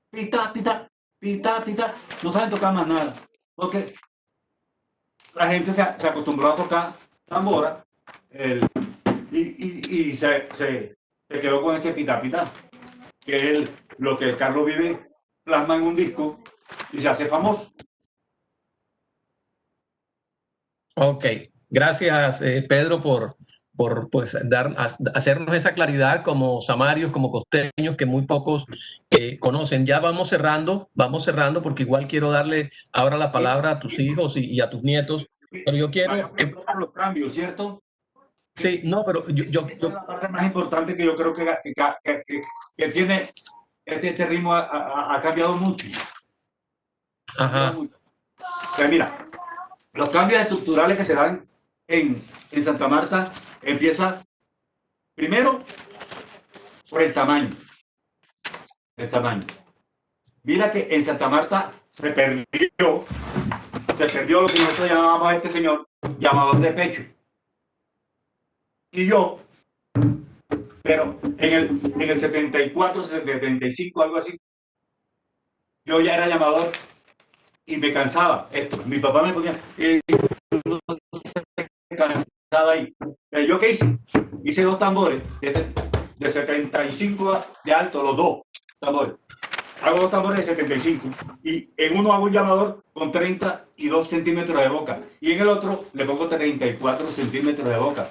Pita, pita, pita, pita. No saben tocar más nada. Porque la gente se acostumbró a tocar tambora y se quedó con ese pita, pita. Que es lo que Carlos Vives plasma en un disco y se hace famoso. Ok, gracias Pedro por pues, hacernos esa claridad como samarios, como costeños, que muy pocos conocen. Ya vamos cerrando porque igual quiero darle ahora la palabra a tus hijos y a tus nietos, pero yo quiero que... los cambios, ¿cierto? Sí, no, pero esa es la parte más importante que yo creo que tiene este ritmo ha cambiado mucho. Ajá. Pues mira, los cambios estructurales que se dan en Santa Marta empieza primero por el tamaño. El tamaño. Mira que en Santa Marta se perdió lo que nosotros llamábamos a este señor llamador de pecho. Y yo, pero en el 74, 75, algo así, yo ya era llamador y me cansaba esto. Mi papá me ponía, cansaba ahí. Pero yo qué hice? Hice dos tambores de 75 de alto, los dos tambores. Hago dos tambores de 75 y en uno hago un llamador con 32 centímetros de boca y en el otro le pongo 34 centímetros de boca.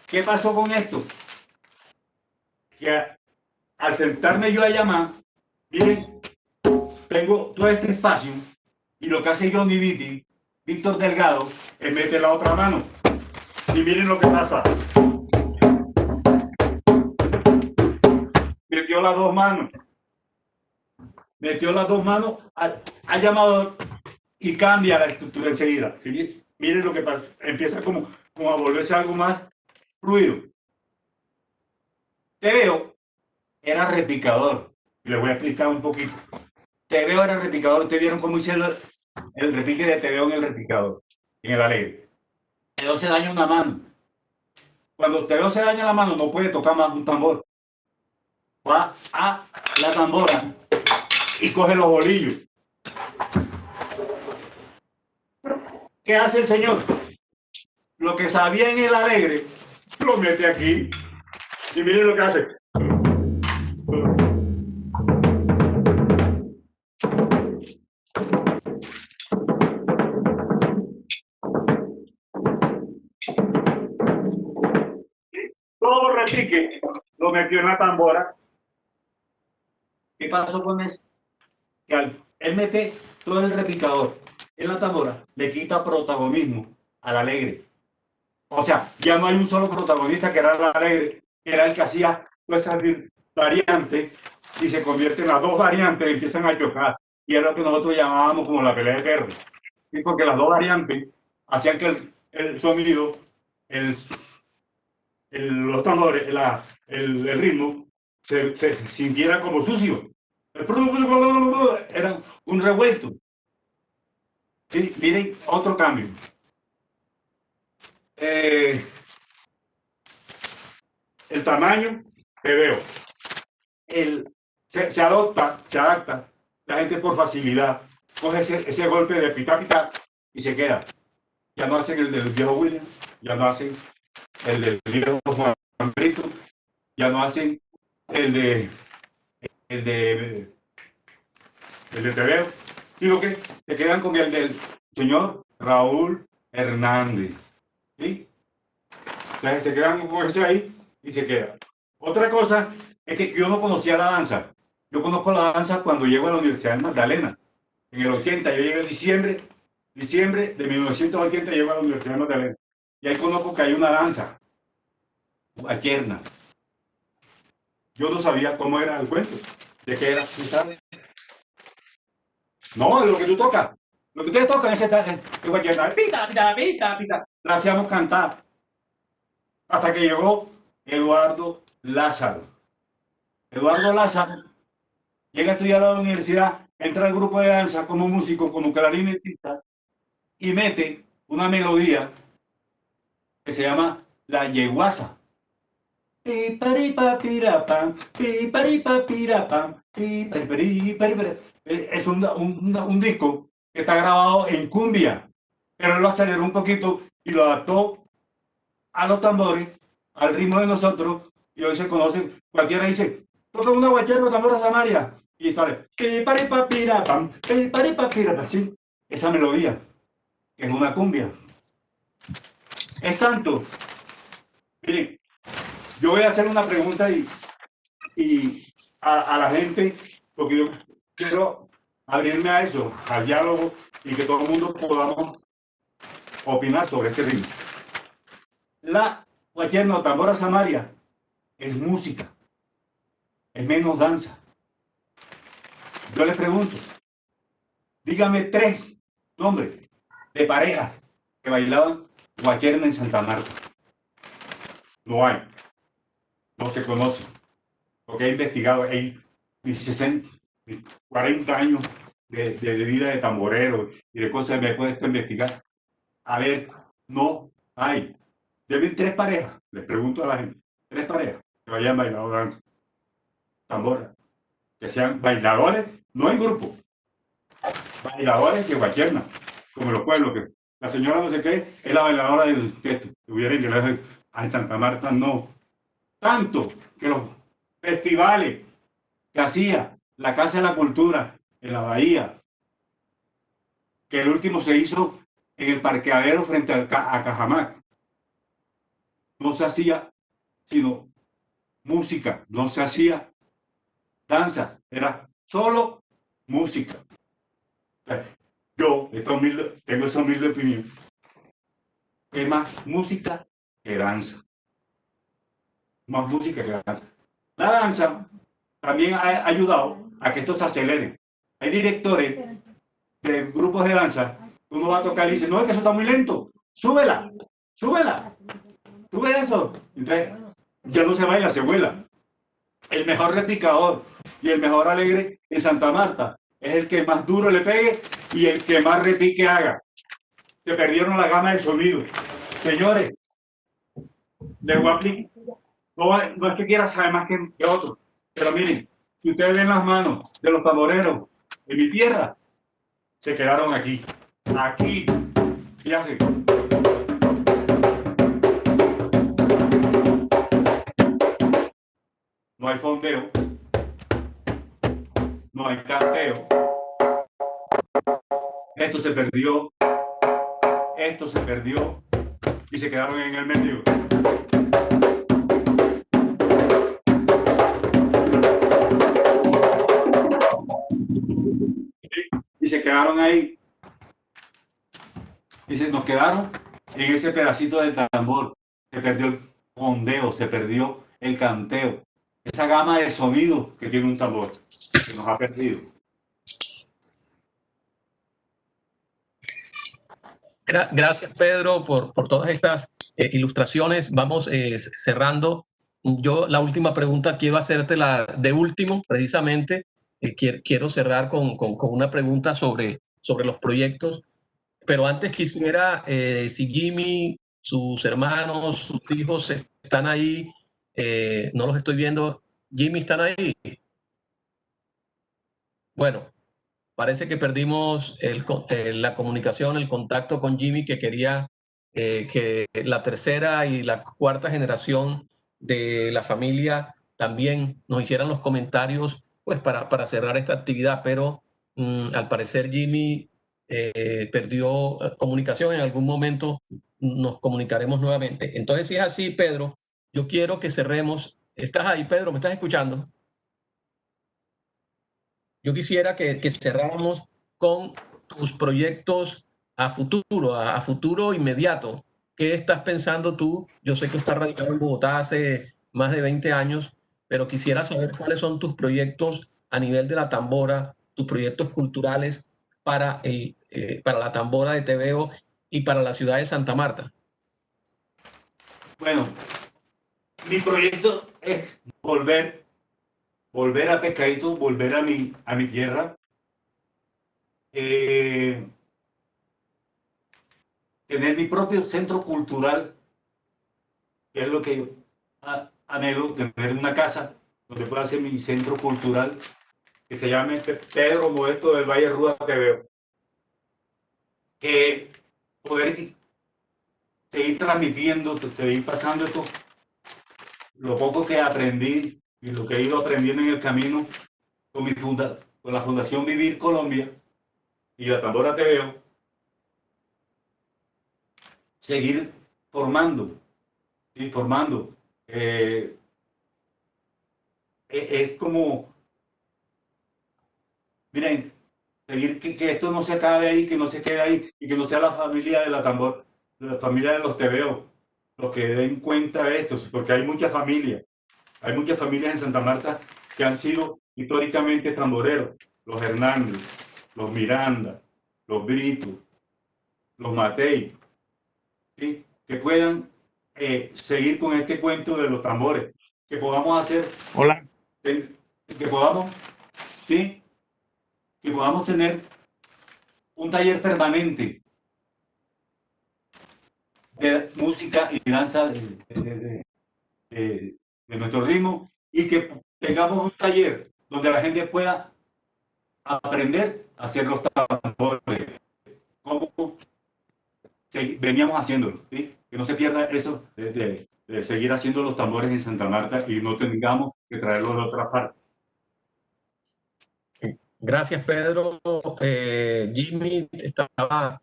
¿Qué pasó con esto? Que al sentarme yo a llamar, miren, tengo todo este espacio y lo que hace Johnny Vitti, Víctor Delgado, es meter la otra mano. Y miren lo que pasa. Metió las dos manos. Metió las dos manos al llamador y cambia la estructura enseguida. ¿Sí? Miren lo que pasa. Empieza como a volverse algo más fluido. TVO era repicador. Y les voy a explicar un poquito. TVO era repicador. Ustedes vieron cómo hice el repique de TVO en el repicador, en el alegre. TVO se daña una mano. Cuando TVO se daña la mano, no puede tocar más un tambor. Va a la tambora y coge los bolillos. ¿Qué hace el señor? Lo que sabía en el alegre, lo mete aquí. Y miren lo que hace. Todo repique lo metió en la tambora. ¿Qué pasó con eso? Que al él mete todo el repicador en la tambora, le quita protagonismo al alegre. O sea, ya no hay un solo protagonista que era el alegre, que era el que hacía todas esas variantes y se convierten en las dos variantes y empiezan a chocar. Y es lo que nosotros llamábamos como la pelea de perros. ¿Sí? Porque las dos variantes hacían que el sonido, los tambores, el ritmo, se sintiera como sucio. Era un revuelto. ¿Sí? Miren, otro cambio. El tamaño, te veo. Se adapta la gente por facilidad. Coge ese golpe de pita pita y se queda. Ya no hacen el del viejo William, ya no hacen el del viejo Juan Brito, ya no hacen el de TVO, sino que se quedan con el del señor Raúl Hernández. ¿Sí? Entonces se quedan con ese ahí y se queda. Otra cosa es que yo no conocía la danza. Yo conozco la danza cuando llego a la Universidad de Magdalena. En el 80, yo llegué en diciembre de 1980 llego a la Universidad de Magdalena. Y ahí conozco que hay una danza, guacherna. Yo no sabía cómo era el cuento, de qué era, ¿sí sabes? No, lo que tú tocas. Lo que ustedes tocan es esta guacherna. Pita, pita, pita, pita. La hacíamos cantar. Hasta que llegó Eduardo Lázaro. Eduardo Lázaro llega a estudiar a la universidad, entra al grupo de danza como músico, como clarinetista, y mete una melodía que se llama La Yeguasa. Es un disco que está grabado en cumbia, pero él lo aceleró un poquito y lo adaptó a los tambores, al ritmo de nosotros, y hoy se conoce, cualquiera dice, toca una guachera, tambora Samaria, y sale, ¿sí? Esa melodía, que es una cumbia. Es tanto, miren, yo voy a hacer una pregunta y a la gente, porque yo quiero abrirme a eso, al diálogo, y que todo el mundo podamos opinar sobre este ritmo. La guachera o tambora Samaria es música. es menos danza. Yo les pregunto, dígame 3 nombres de parejas que bailaban guacherna en Santa Marta. No hay, no se conoce, porque he investigado, hay 60, 40 años de vida de tamborero y de cosas que me he puesto a investigar. A ver, no hay. Deben 3 parejas, les pregunto a la gente, 3 parejas que hayan bailado danza, tambora, que sean bailadores, no en grupo, bailadores de guacherna, como los pueblos, que la señora no sé qué es la bailadora del que tuviera que le en Santa Marta, no. Tanto que los festivales que hacía la Casa de la Cultura en la Bahía, que el último se hizo en el parqueadero frente a Cajamac, no se hacía sino música, no se hacía danza, era solo música. Yo, tengo esa humilde opinión, es más música que danza. Más música que danza. La danza también ha ayudado a que esto se acelere. Hay directores de grupos de danza, uno va a tocar y dice, no, es que eso está muy lento, súbela, súbela, sube eso. Entonces, ya no se baila, se vuela. El mejor repicador y el mejor alegre en Santa Marta es el que más duro le pegue y el que más repique haga. Se perdieron la gama de sonido. Señores, les voy a aplicar. No es que quiera saber más que otro, pero miren, si ustedes ven las manos de los tamboreros en mi tierra, se quedaron aquí, aquí, y así. No hay fondeo, no hay canteo. Esto se perdió y se quedaron en el medio. Y se quedaron ahí. Y nos quedaron en ese pedacito del tambor. Se perdió el fondeo, se perdió el canteo. Esa gama de sonidos que tiene un tambor, que nos ha perdido. Gracias, Pedro, por todas estas ilustraciones. Vamos cerrando. Yo la última pregunta quiero hacértela de último, precisamente. Quiero cerrar con una pregunta sobre los proyectos, pero antes quisiera, si Jimmy, sus hermanos, sus hijos están ahí, no los estoy viendo. Jimmy, ¿están ahí? Bueno, parece que perdimos la comunicación, el contacto con Jimmy, que quería que la tercera y la cuarta generación de la familia también nos hicieran los comentarios, pues para cerrar esta actividad, pero al parecer Jimmy perdió comunicación. En algún momento nos comunicaremos nuevamente. Entonces, si es así, Pedro, yo quiero que cerremos. ¿Estás ahí, Pedro? ¿Me estás escuchando? Yo quisiera que cerráramos con tus proyectos a futuro inmediato. ¿Qué estás pensando tú? Yo sé que estás radicado en Bogotá hace más de 20 años, pero quisiera saber cuáles son tus proyectos a nivel de la tambora, tus proyectos culturales para la tambora de Tebeo y para la ciudad de Santa Marta. Bueno, mi proyecto es volver a Pescadito, volver a mi tierra, tener mi propio centro cultural, que es lo que yo anhelo, tener una casa donde pueda hacer mi centro cultural, que se llame Pedro Modesto del Valle Rúa Tebeo. Que poder seguir transmitiendo, seguir pasando esto, lo poco que aprendí y lo que he ido aprendiendo en el camino con la Fundación Vivir Colombia y la Tambora Tebeo, seguir formando, ¿sí? Formando. Es como, miren, seguir que esto no se acabe ahí, que no se quede ahí y que no sea la familia de la tambor, la familia de los tebeos, los que den cuenta de esto, porque hay muchas familias en Santa Marta que han sido históricamente tamboreros, los Hernández, los Miranda, los Brito, los Matei, ¿sí? Que puedan seguir con este cuento de los tambores, que podamos hacer, Hola. que podamos, ¿sí? Que podamos tener un taller permanente de música y danza de nuestro ritmo, y que tengamos un taller donde la gente pueda aprender a hacer los tambores, como veníamos haciéndolo, ¿sí? Que no se pierda eso de seguir haciendo los tambores en Santa Marta y no tengamos que traerlos de otra parte. Gracias, Pedro. Jimmy estaba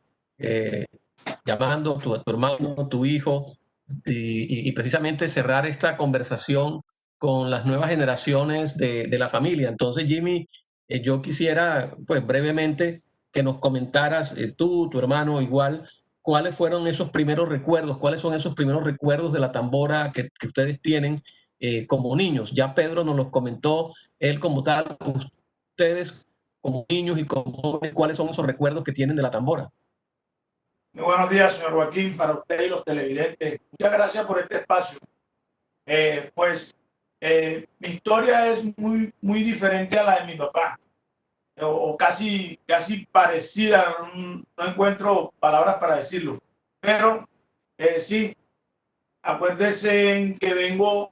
llamando tu hermano, tu hijo, y precisamente cerrar esta conversación con las nuevas generaciones de la familia. Entonces, Jimmy, yo quisiera, pues brevemente, que nos comentaras, tú, tu hermano, igual, cuáles fueron esos primeros recuerdos, cuáles son esos primeros recuerdos de la tambora que ustedes tienen como niños. Ya Pedro nos los comentó, él como tal, ustedes como niños y como jóvenes, ¿cuáles son esos recuerdos que tienen de la tambora? Muy buenos días, señor Joaquín, para usted y los televidentes. Muchas gracias por este espacio. Mi historia es muy diferente a la de mi papá, o casi parecida, no encuentro palabras para decirlo. Pero sí, acuérdese que vengo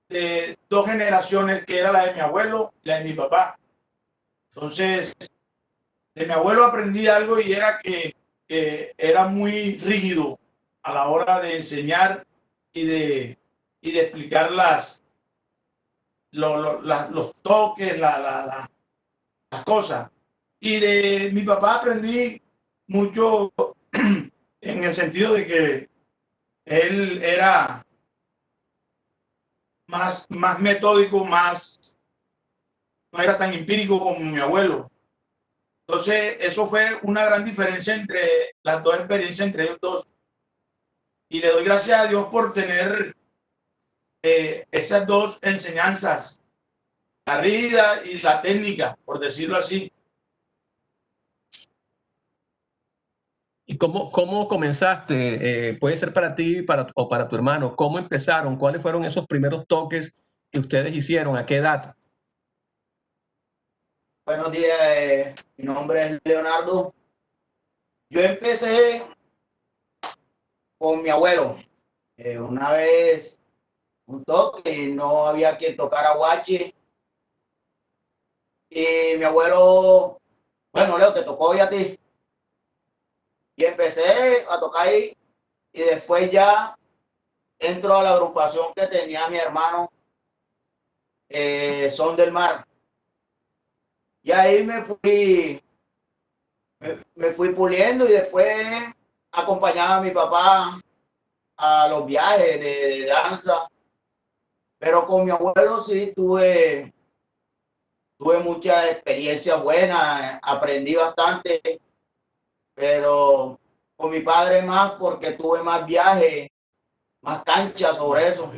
de dos generaciones, que era la de mi abuelo y la de mi papá. Entonces, de mi abuelo aprendí algo, y era que era muy rígido a la hora de enseñar y de explicar los toques, las cosas. Y de mi papá aprendí mucho en el sentido de que él era más metódico, no era tan empírico como mi abuelo. Entonces, eso fue una gran diferencia entre las dos experiencias, entre ellos dos. Y le doy gracias a Dios por tener esas dos enseñanzas, la rígida y la técnica, por decirlo así. ¿Y cómo comenzaste? Puede ser para ti o para tu hermano. ¿Cómo empezaron? ¿Cuáles fueron esos primeros toques que ustedes hicieron? ¿A qué edad? Buenos días, mi nombre es Leonardo. Yo empecé con mi abuelo. Una vez un toque, no había que tocar aguache. Y mi abuelo, bueno, Leo, te tocó hoy a ti. Y empecé a tocar ahí, y después ya entro a la agrupación que tenía mi hermano, Son del Mar. Y ahí me fui puliendo, y después acompañaba a mi papá a los viajes de danza. Pero con mi abuelo sí tuve muchas experiencias buenas, aprendí bastante, pero con mi padre más, porque tuve más viajes, más canchas sobre eso,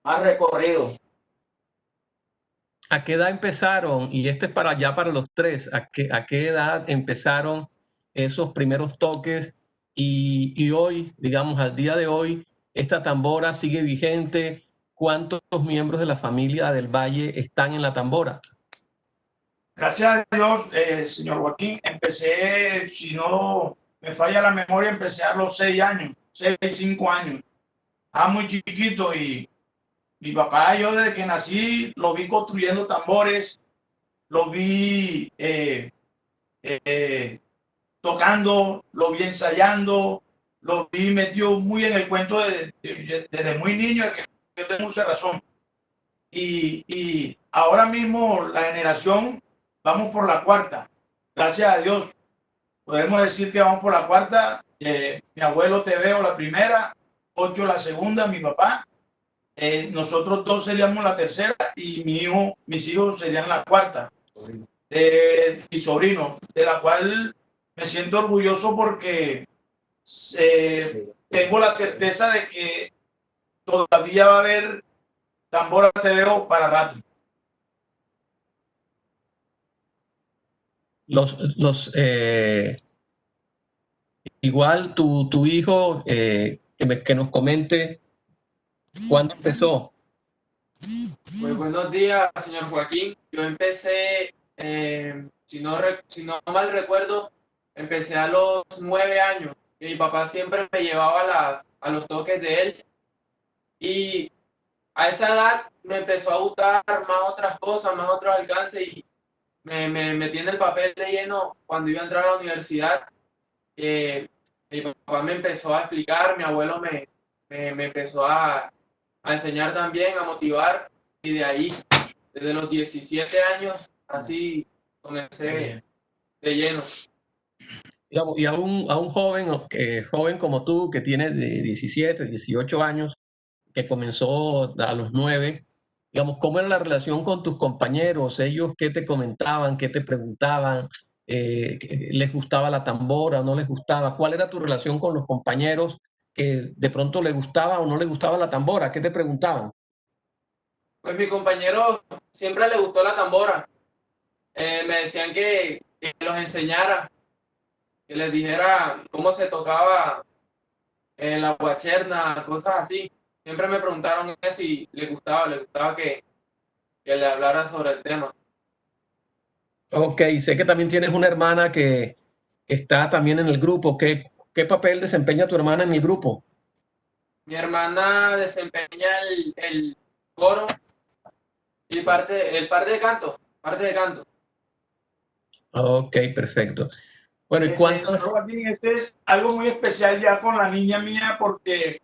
más recorrido. ¿A qué edad empezaron? Y este es para los tres. ¿A qué edad empezaron esos primeros toques? Y hoy, digamos, al día de hoy, esta tambora sigue vigente. ¿Cuántos miembros de la familia del Valle están en la tambora? Gracias a Dios, señor Joaquín, empecé, si no me falla la memoria, empecé a los 6 años, 5 años. Estaba muy chiquito, y mi papá, yo desde que nací, lo vi construyendo tambores, lo vi tocando, lo vi ensayando, lo vi metido muy en el cuento desde muy niño, que yo tengo mucha razón. Y ahora mismo la generación, vamos por la cuarta, gracias a Dios. Podemos decir que vamos por la cuarta. Mi abuelo Teveo la primera, Ocho la segunda, mi papá. Nosotros dos seríamos la tercera, y mis hijos serían la cuarta. Mi sobrino, de la cual me siento orgulloso, porque tengo la certeza de que todavía va a haber tambora Teveo para rato. Igual tu hijo, que nos comente cuándo empezó. Pues buenos días, señor Joaquín. Yo empecé, si no mal recuerdo, empecé a los 9 años. Mi papá siempre me llevaba a los toques de él. Y a esa edad me empezó a gustar más otras cosas, más otros alcances. Y me metí en el papel de lleno cuando iba a entrar a la universidad. Mi papá me empezó a explicar, mi abuelo me empezó a enseñar también, a motivar. Y de ahí, desde los 17 años, así comencé de lleno. Digamos, y a un joven, joven como tú, que tiene de 17, 18 años, que comenzó a los 9, digamos, ¿cómo era la relación con tus compañeros? ¿Ellos qué te comentaban, qué te preguntaban? ¿Les gustaba la tambora o no les gustaba? ¿Cuál era tu relación con los compañeros que de pronto les gustaba o no les gustaba la tambora? ¿Qué te preguntaban? Pues mi compañero siempre le gustó la tambora. Me decían que los enseñara, que les dijera cómo se tocaba la guacherna, cosas así. Siempre me preguntaron eso y les gustaba que le hablara sobre el tema. Ok, sé que también tienes una hermana que está también en el grupo. ¿Qué papel desempeña tu hermana en el grupo? Mi hermana desempeña el coro y el parte de canto. Ok, perfecto. Bueno, ¿y cuántos? Joaquín, este es algo muy especial ya con la niña mía porque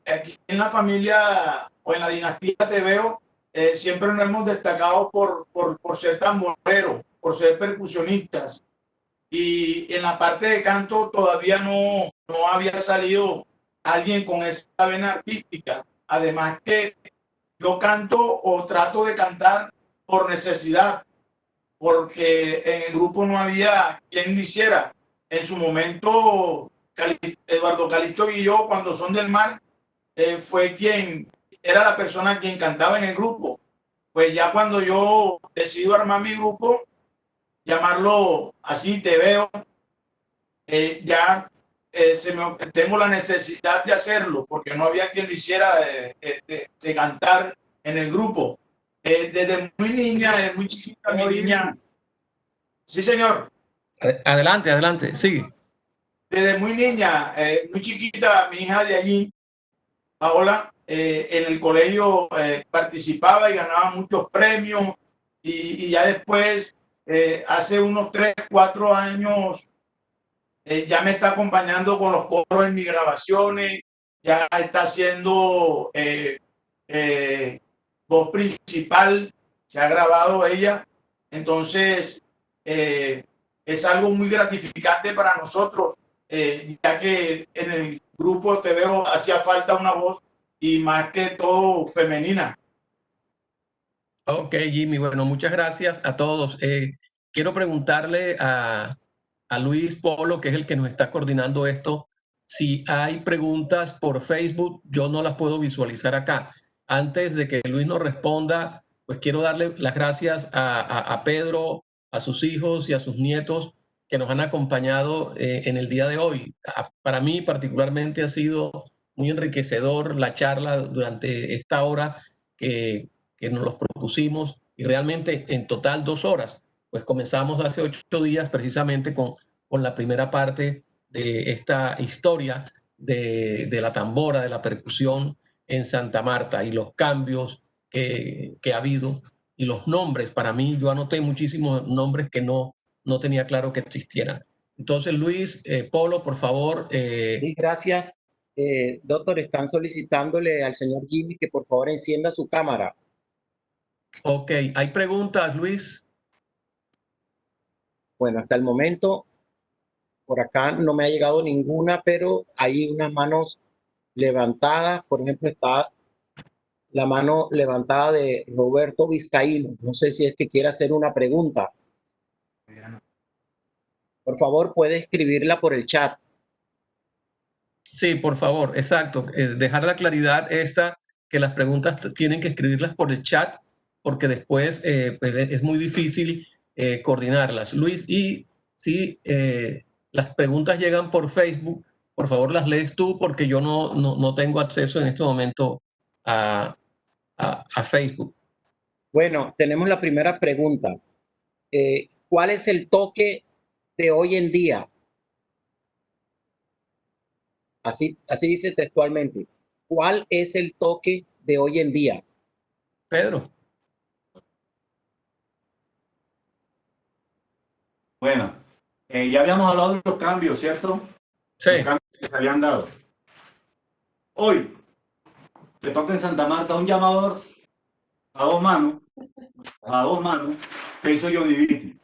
aquí en la familia o en la dinastía Te Veo siempre nos hemos destacado por ser tamboreros, por ser percusionistas. Y en la parte de canto todavía no había salido alguien con esa vena artística. Además que yo canto o trato de cantar por necesidad, porque en el grupo no había quien lo hiciera. En su momento, Eduardo Calixto y yo, cuando Son del Mar, fue quien era la persona quien cantaba en el grupo. Pues ya cuando yo decido armar mi grupo, llamarlo así, Te Veo, ya tengo la necesidad de hacerlo, porque no había quien lo hiciera de cantar en el grupo. Desde muy niña, desde muy chiquita, mi niña. Sí, señor. Adelante, adelante, sigue. Desde muy niña, muy chiquita, mi hija de allí, Paola, en el colegio participaba y ganaba muchos premios. Y ya después, hace unos 3, 4 años, ya me está acompañando con los coros en mis grabaciones, ya está haciendo voz principal, se ha grabado ella. Entonces, es algo muy gratificante para nosotros, ya que en el grupo Te Veo hacía falta una voz y más que todo femenina. Ok, Jimmy, bueno, muchas gracias a todos. Quiero preguntarle a Luis Polo, que es el que nos está coordinando esto, si hay preguntas por Facebook. Yo no las puedo visualizar acá. Antes de que Luis nos responda, pues quiero darle las gracias a Pedro, a sus hijos y a sus nietos que nos han acompañado en el día de hoy. Para mí particularmente ha sido muy enriquecedor la charla durante esta hora que nos los propusimos, y realmente en total 2 horas. Pues comenzamos hace 8 días precisamente con la primera parte de esta historia de la tambora, de la percusión en Santa Marta y los cambios que ha habido y los nombres. Para mí, yo anoté muchísimos nombres que no tenía claro que existieran. Entonces, Luis, Polo, por favor. Sí, gracias. Doctor, están solicitándole al señor Jimmy que por favor encienda su cámara. Ok, ¿hay preguntas, Luis? Bueno, hasta el momento, por acá no me ha llegado ninguna, pero hay unas manos levantadas. Por ejemplo, está la mano levantada de Roberto Vizcaíno. No sé si es que quiere hacer una pregunta. Por favor, puede escribirla por el chat. Sí, por favor, exacto. Dejar la claridad esta, que las preguntas tienen que escribirlas por el chat, porque después pues, es muy difícil coordinarlas. Luis, y si las preguntas llegan por Facebook, por favor las lees tú porque yo no tengo acceso en este momento a Facebook. Bueno, tenemos la primera pregunta. ¿Cuál es el toque de hoy en día? Así dice textualmente. ¿Cuál es el toque de hoy en día? Pedro. Bueno, ya habíamos hablado de los cambios, ¿cierto? Sí. Los cambios que se habían dado. Hoy se toca en Santa Marta un llamador a dos manos, que hizo Johnny Vitti,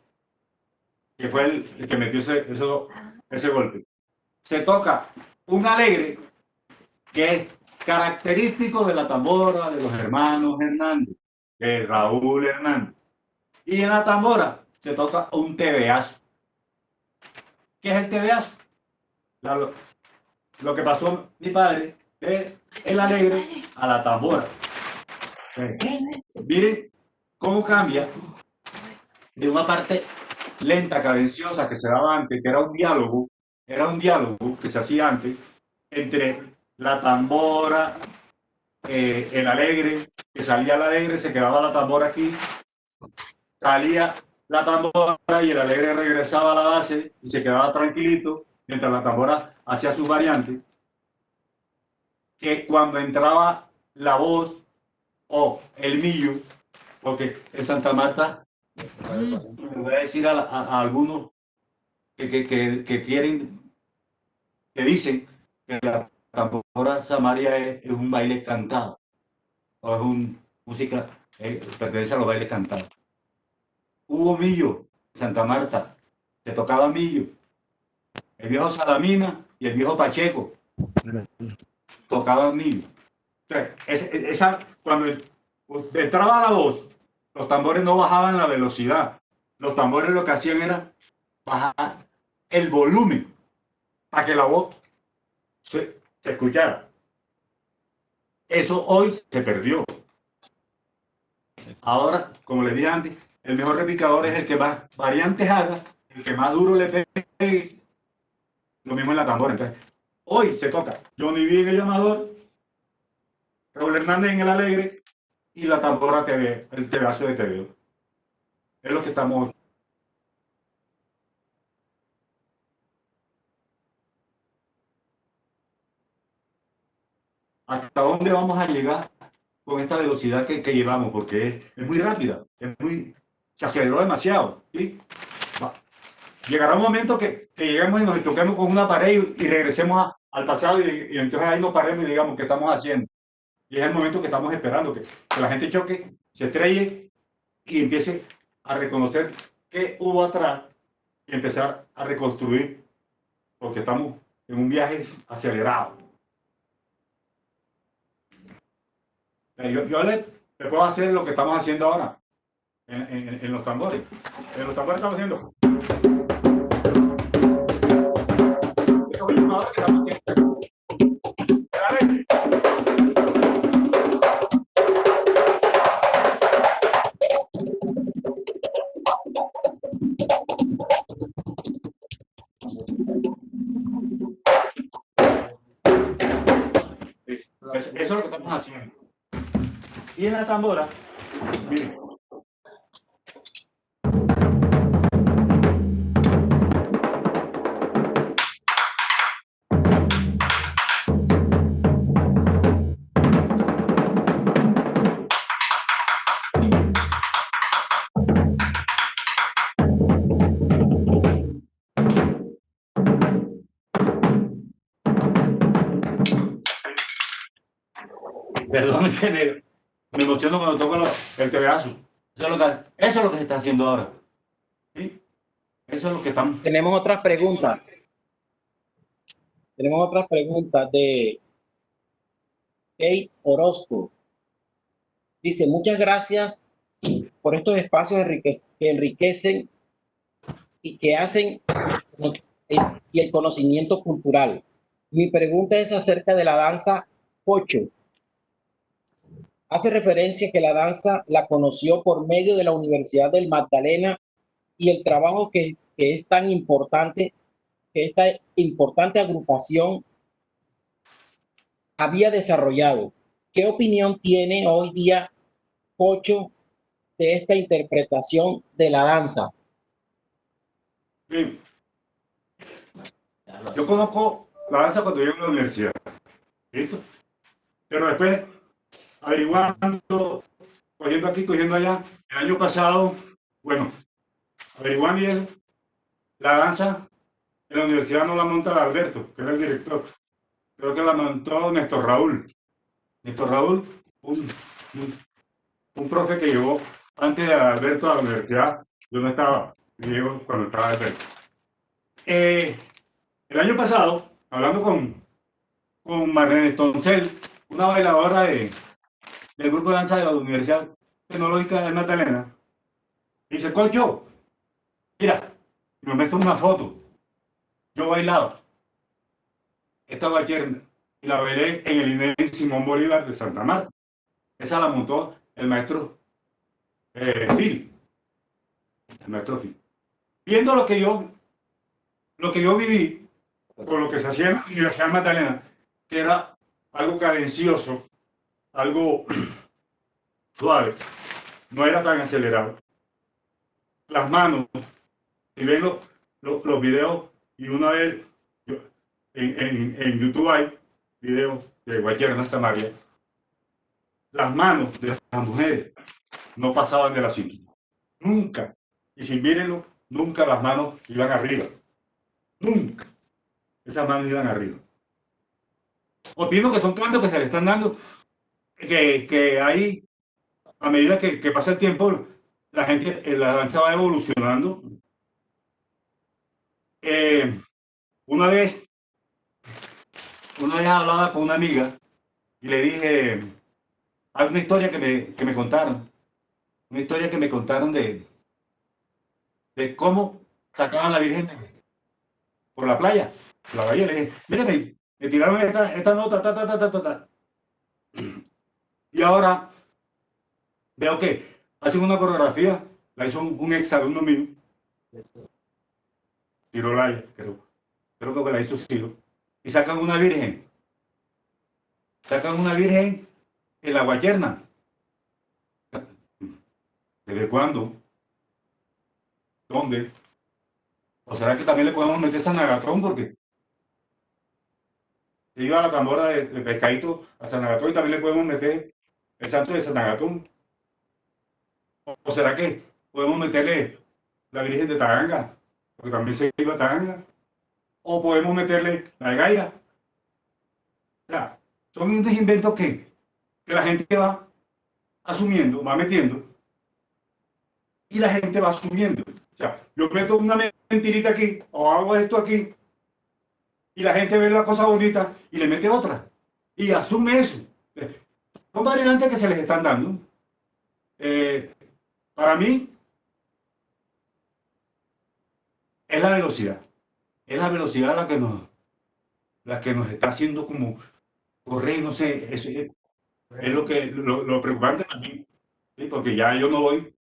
que fue el que metió ese golpe. Se toca un alegre que es característico de la tambora de los hermanos Hernández, de Raúl Hernández. Y en la tambora se toca un tebeazo. ¿Qué es el tebeazo? Lo que pasó mi padre de el alegre a la tambora. Miren cómo cambia de una parte lenta, cadenciosa que se daba antes, que era un diálogo que se hacía antes entre la tambora, el alegre, que salía el alegre, se quedaba la tambora aquí, salía la tambora y el alegre regresaba a la base y se quedaba tranquilito mientras la tambora hacía sus variantes, que cuando entraba la voz o el millo, porque en Santa Marta, le voy a decir a algunos que quieren, que dicen que la tambora Samaria es un baile cantado, o es una música, pertenece a los bailes cantados. Hubo millo en Santa Marta, se tocaba millo. El viejo Salamina y el viejo Pacheco tocaban millo. Entonces, cuando entraba la voz, los tambores no bajaban la velocidad. Los tambores lo que hacían era bajar el volumen para que la voz se escuchara. Eso hoy se perdió. Ahora, como les dije antes, el mejor replicador es el que más variantes haga, el que más duro le pegue. Lo mismo en la tambora. Entonces, hoy se toca Johnny B en el llamador, Raúl Hernández en el alegre y la tambora TV, el tebeazo de TV. Es lo que estamos. ¿Hasta dónde vamos a llegar con esta velocidad que llevamos? Porque es muy rápida, se aceleró demasiado. ¿Sí? Llegará un momento que lleguemos y nos toquemos con una pared y regresemos al pasado y entonces ahí nos paremos y digamos qué estamos haciendo. Y es el momento que estamos esperando, que la gente choque, se estrelle y empiece a reconocer qué hubo atrás y empezar a reconstruir, porque estamos en un viaje acelerado. Yo le puedo hacer lo que estamos haciendo ahora en los tambores. En los tambores estamos haciendo. Eso es lo que estamos haciendo. Y en la tambora, miren. Perdón que me emociono cuando toco el tebeazo. Eso es lo que se está haciendo ahora. ¿Sí? Eso es lo que estamos. Tenemos otras preguntas. Tenemos otras preguntas de Kate Orozco. Dice, muchas gracias por estos espacios que enriquecen y que hacen y el conocimiento cultural. Mi pregunta es acerca de la danza Pocho. Hace referencia que la danza la conoció por medio de la Universidad del Magdalena y el trabajo que es tan importante, que esta importante agrupación había desarrollado. ¿Qué opinión tiene hoy día Pocho de esta interpretación de la danza? Bien, yo conozco la danza cuando llego a la universidad, ¿listo? Pero después, averiguando, cogiendo aquí, cogiendo allá, el año pasado, bueno, averiguando y eso, la danza en la universidad no la monta Alberto, que era el director, creo que la montó Néstor Raúl. Néstor Raúl, un profe que llegó antes de Alberto a la universidad, yo no estaba, yo llego cuando estaba Alberto. El año pasado, hablando con Marlene Toncel, una bailadora del grupo de danza de la Universidad Tecnológica de Magdalena, dice, Cocho, mira, me muestra una foto, yo bailaba esta guacherna y la bailé en el INEM Simón Bolívar de Santa Marta. Esa la montó el maestro Phil, el maestro Phil. Viendo lo que yo viví, por lo que se hacía en la Universidad Magdalena, que era algo cadencioso, algo suave, no era tan acelerado. Las manos, si ven los videos, y una vez en YouTube hay videos de Guayerna Samaria, las manos de las mujeres no pasaban de la cintura. Nunca. Y si mírenlo, nunca las manos iban arriba. Nunca. Esas manos iban arriba. Opino que son cambios que se le están dando, que ahí, a medida que pasa el tiempo, la gente, la danza va evolucionando. Una vez hablaba con una amiga y le dije, hay una historia que me contaron, una historia que me contaron de cómo sacaban a la Virgen por la playa, por la bahía. Le dije, mira, me tiraron esta nota, ta, ta, ta, ta, ta, ta. Y ahora veo que hacen una coreografía, la hizo un exalumno mío, Ciro Laya, creo que la hizo Ciro, y sacan una virgen en la Guayerna. ¿Desde cuándo? ¿Dónde? ¿O será que también le podemos meter San Agatrón? Porque se iba a la tambora de pescadito a San Agatrón y también le podemos meter el santo de San Agatón. ¿O será que podemos meterle la Virgen de Taganga? Porque también se iba a Taganga. ¿O podemos meterle la de Gaira? O sea, son unos inventos que la gente va asumiendo, va metiendo, y la gente va asumiendo. O sea, yo meto una mentirita aquí, o hago esto aquí, y la gente ve la cosa bonita y le mete otra. Y asume eso. Son variantes que se les están dando. Para mí, es la velocidad. Es la velocidad la que nos está haciendo como correr, no sé, es lo preocupante también, ¿sí? Porque ya yo no voy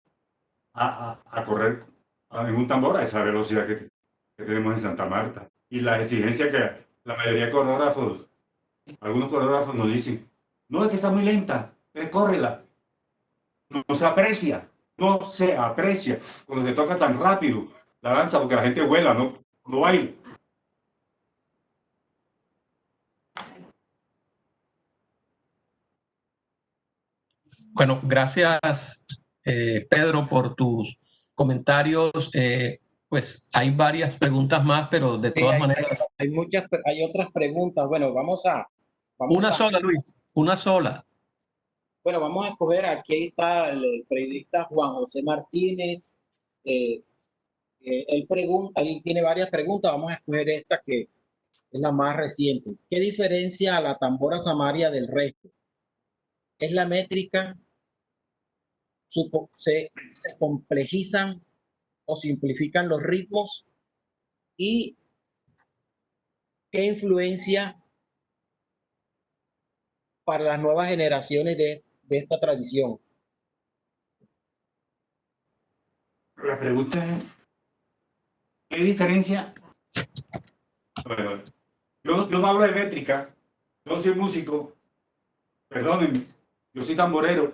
a correr en un tambor a esa velocidad que tenemos en Santa Marta. Y las exigencias que la mayoría de coreógrafos, algunos coreógrafos nos dicen, no, es que está muy lenta, córrela. No se aprecia, no se aprecia cuando se toca tan rápido la danza, porque la gente vuela, no baila. Bueno, gracias, Pedro, por tus comentarios. Pues hay varias preguntas más, pero de Sí, todas maneras. hay otras preguntas. Bueno, Una sola, Luis, una sola. bueno, vamos a escoger, aquí está el periodista Juan José Martínez. Él tiene varias preguntas, vamos a escoger esta que es la más reciente. ¿Qué diferencia a la tambora samaria del resto? ¿Es la métrica? ¿Se complejizan o simplifican los ritmos? ¿Y qué influencia para las nuevas generaciones de esta tradición? La pregunta ¿Qué diferencia? Bueno, yo no hablo de métrica, yo soy músico, perdónenme, yo soy tamborero,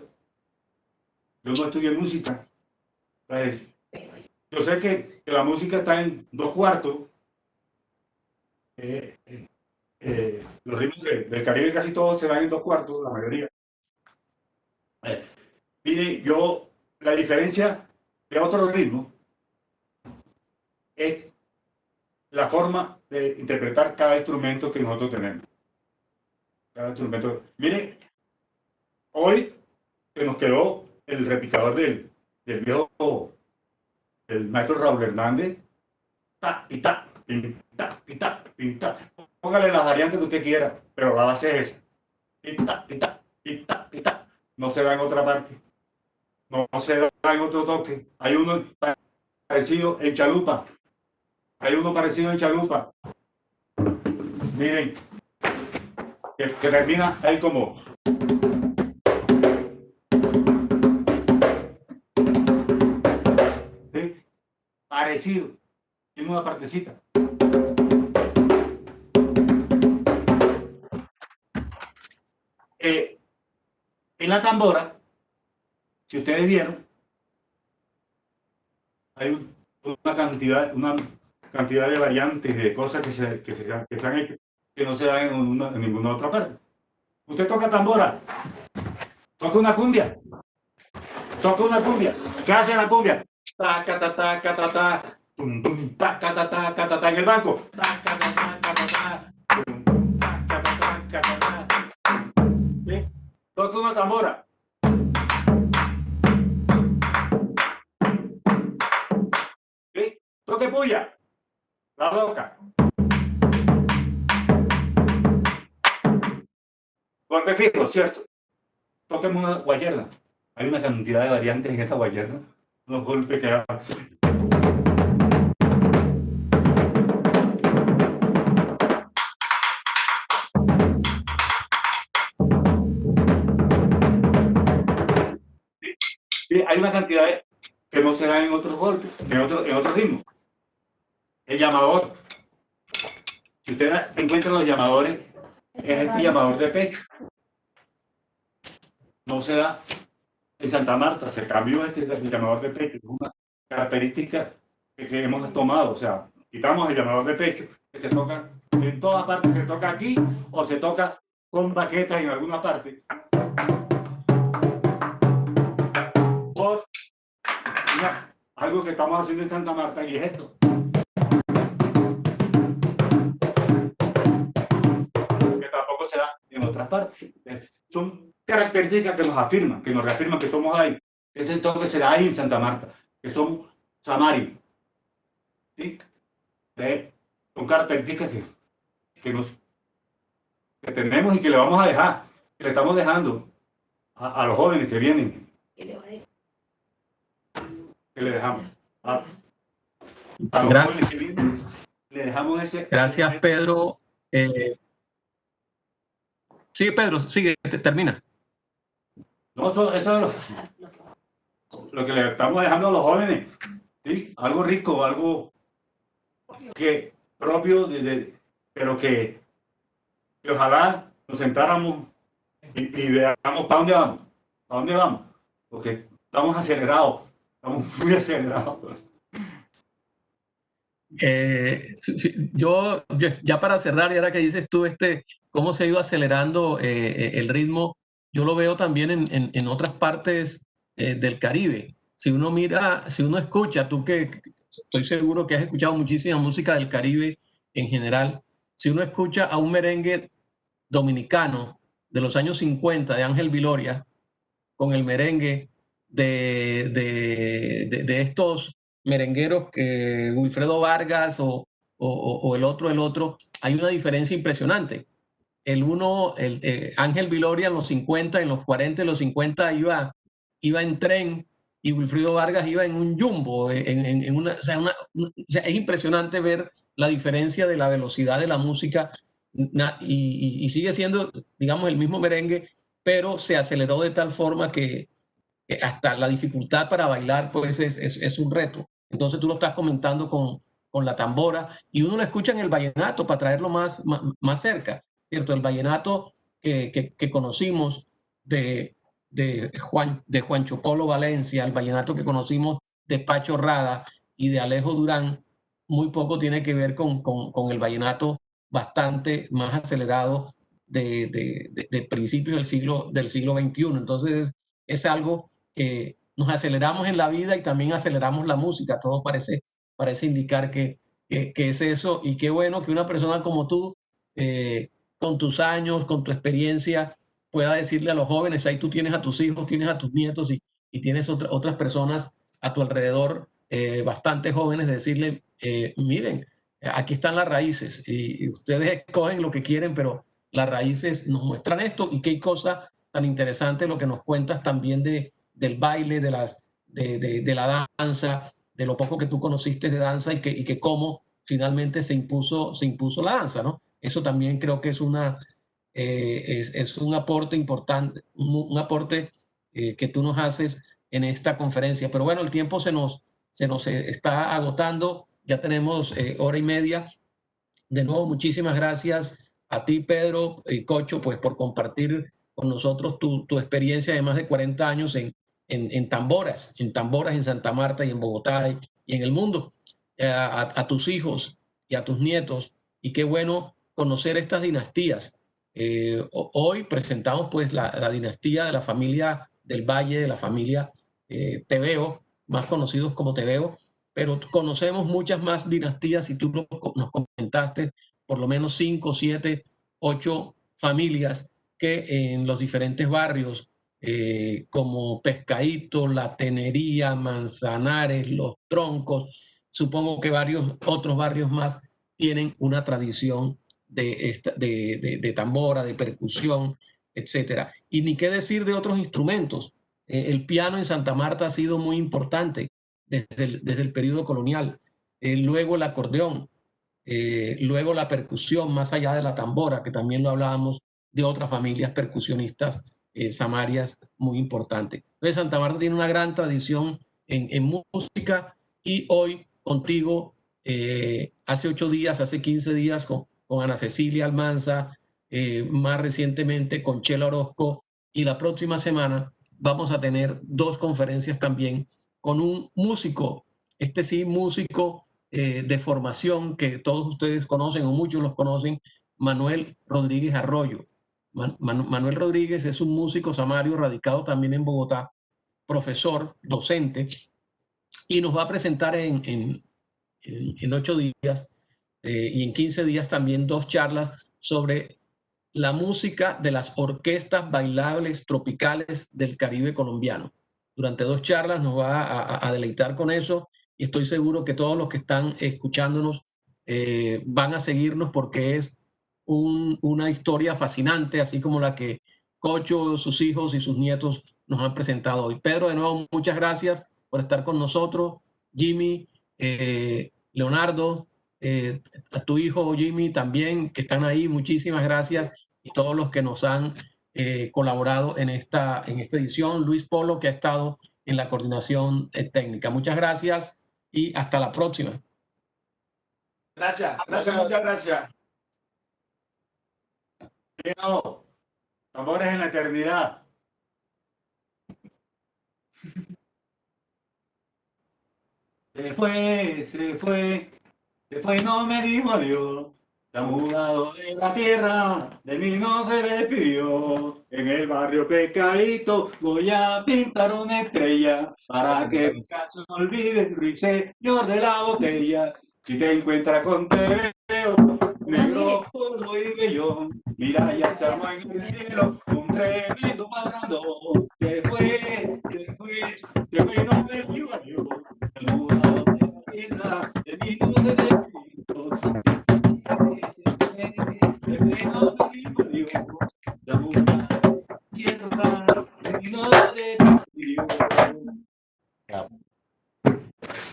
yo no estudié música. Pues, yo sé que la música está en 2/4. Los ritmos del Caribe casi todos se dan en 2/4, la mayoría. Mire, la diferencia de otros ritmos es la forma de interpretar cada instrumento que nosotros tenemos. Cada instrumento. Mire, hoy se nos quedó el repicador del viejo, del maestro Raúl Hernández. Ta, y ta, pinta, pinta, pinta. Póngale las variantes que usted quiera, pero la base es esa. Pinta, pinta, pinta, pinta. No se da en otra parte. No se da en otro toque. Hay uno parecido en chalupa. Hay uno parecido en chalupa. Miren, que termina ahí como. ¿Sí? Parecido. Tiene una partecita. En la tambora, si ustedes vieron, hay una cantidad de variantes, de cosas que se han hecho, que no se dan en ninguna otra parte. Usted toca tambora, toca una cumbia, ¿qué hace la cumbia? Taca, ta, taca, ta, ta, tum, tum, taca, ta, taca, ta, ta, en el banco. Taca, ta, taca, ta, ta, tum, tum, taca, ta, taca, ta, ta. ¿Sí? Toca una tambora. ¿Sí? Toque puya, la loca. Golpe fijo, ¿cierto? Toquemos una guayerna. Hay una cantidad de variantes en esa guayerna. Unos golpes que sí, hay una cantidad que no se dan en otros golpes, en otros ritmos. El llamador. Si ustedes encuentran los llamadores, es este llamador de pecho. No se da en Santa Marta, se cambió el llamador de pecho. Es una característica que hemos tomado. O sea, quitamos el llamador de pecho, que se toca en todas partes, se toca aquí o se toca con baquetas en alguna parte. Por algo que estamos haciendo en Santa Marta, y es esto. Que tampoco se da en otras partes. Son características que nos afirman, que nos reafirman que somos ahí. Ese toque se da ahí en Santa Marta, que somos Samari. ¿Sí? Son características que tenemos y que le vamos a dejar, que le estamos dejando a los jóvenes que vienen. Que le dejamos a los jóvenes que vienen, le dejamos ese. Gracias, Pedro. Sigue, Pedro, sigue, termina. No, eso es lo que le estamos dejando a los jóvenes. ¿Sí? Algo rico, algo que propio, pero que ojalá nos sentáramos y veamos para dónde vamos, porque estamos acelerados, estamos muy acelerados. Yo, ya para cerrar, y ahora que dices tú cómo se ha ido acelerando el ritmo, yo lo veo también en otras partes del Caribe. Si uno mira, si uno escucha, tú que estoy seguro que has escuchado muchísima música del Caribe en general, si uno escucha a un merengue dominicano de los años 50 de Ángel Viloria con el merengue de estos merengueros que Wilfredo Vargas o el otro, hay una diferencia impresionante. Ángel Viloria en los 50, en los 40, en los 50 iba en tren y Wilfredo Vargas iba en un jumbo. O sea, es impresionante ver la diferencia de la velocidad de la música y sigue siendo, digamos, el mismo merengue, pero se aceleró de tal forma que hasta la dificultad para bailar pues es un reto. Entonces tú lo estás comentando con la tambora, y uno lo escucha en el vallenato para traerlo más cerca, ¿cierto? El vallenato que conocimos de Juancho Polo Valencia, el vallenato que conocimos de Pacho Rada y de Alejo Durán, muy poco tiene que ver con el vallenato bastante más acelerado de principios del siglo XXI. Entonces es algo que nos aceleramos en la vida y también aceleramos la música. Todo parece indicar que es eso. Y qué bueno que una persona como tú, con tus años, con tu experiencia, pueda decirle a los jóvenes, ahí tú tienes a tus hijos, tienes a tus nietos y tienes otras personas a tu alrededor, bastante jóvenes, decirle, miren, aquí están las raíces y ustedes escogen lo que quieren, pero las raíces nos muestran esto. Y qué cosa tan interesante lo que nos cuentas también del baile, de la danza, de lo poco que tú conociste de danza y que cómo finalmente se impuso la danza, ¿no? Eso también creo que es es un aporte importante, un aporte que tú nos haces en esta conferencia. Pero bueno, el tiempo se nos está agotando, ya tenemos hora y media. De nuevo, muchísimas gracias a ti, Pedro y Cocho, pues por compartir con nosotros tu experiencia de más de 40 años en tamboras, en Santa Marta y en Bogotá y en el mundo. A tus hijos y a tus nietos, y qué bueno conocer estas dinastías. Hoy presentamos pues la dinastía de la familia del Valle, de la familia Tebeo, más conocidos como Tebeo, pero conocemos muchas más dinastías y tú nos comentaste por lo menos 5, 7, 8 familias que en los diferentes barrios, como Pescadito, La Tenería, Manzanares, Los Troncos, supongo que varios otros barrios más tienen una tradición de tambora, de percusión, etcétera. Y ni qué decir de otros instrumentos. El piano en Santa Marta ha sido muy importante desde el periodo colonial. Luego el acordeón, luego la percusión, más allá de la tambora, que también lo hablábamos de otras familias percusionistas samarias muy importantes. Entonces Santa Marta tiene una gran tradición en música, y hoy contigo, hace 8 días, hace 15 días con Ana Cecilia Almanza, más recientemente con Chela Orozco, y la próxima semana vamos a tener 2 conferencias también con un músico, sí, músico de formación que todos ustedes conocen o muchos los conocen, Manuel Rodríguez Arroyo. Manuel Rodríguez es un músico samario radicado también en Bogotá, profesor, docente, y nos va a presentar en 8 días y en 15 días también 2 charlas sobre la música de las orquestas bailables tropicales del Caribe colombiano. Durante 2 charlas nos va a deleitar con eso, y estoy seguro que todos los que están escuchándonos van a seguirnos, porque es una historia fascinante, así como la que Cocho, sus hijos y sus nietos nos han presentado hoy. Pedro, de nuevo, muchas gracias por estar con nosotros. Jimmy, Leonardo, a tu hijo Jimmy también, que están ahí, muchísimas gracias, y todos los que nos han colaborado en esta edición. Luis Polo, que ha estado en la coordinación técnica. Muchas gracias y hasta la próxima. Gracias, muchas gracias. No, amores en la eternidad. Se fue y no me dijo adiós. Se ha mudado de la tierra, de mí no se despidió. En el barrio Pescadito voy a pintar una estrella para que nunca se olvide el ruiseñor de la botella. Si te encuentras con Tebeo, negro, polvo y vellón, mira, ya estamos en el cielo, un tremendo parrandón. Se fue y no me dijo adiós. Se ha mudado de la tierra, de mí no se despidió.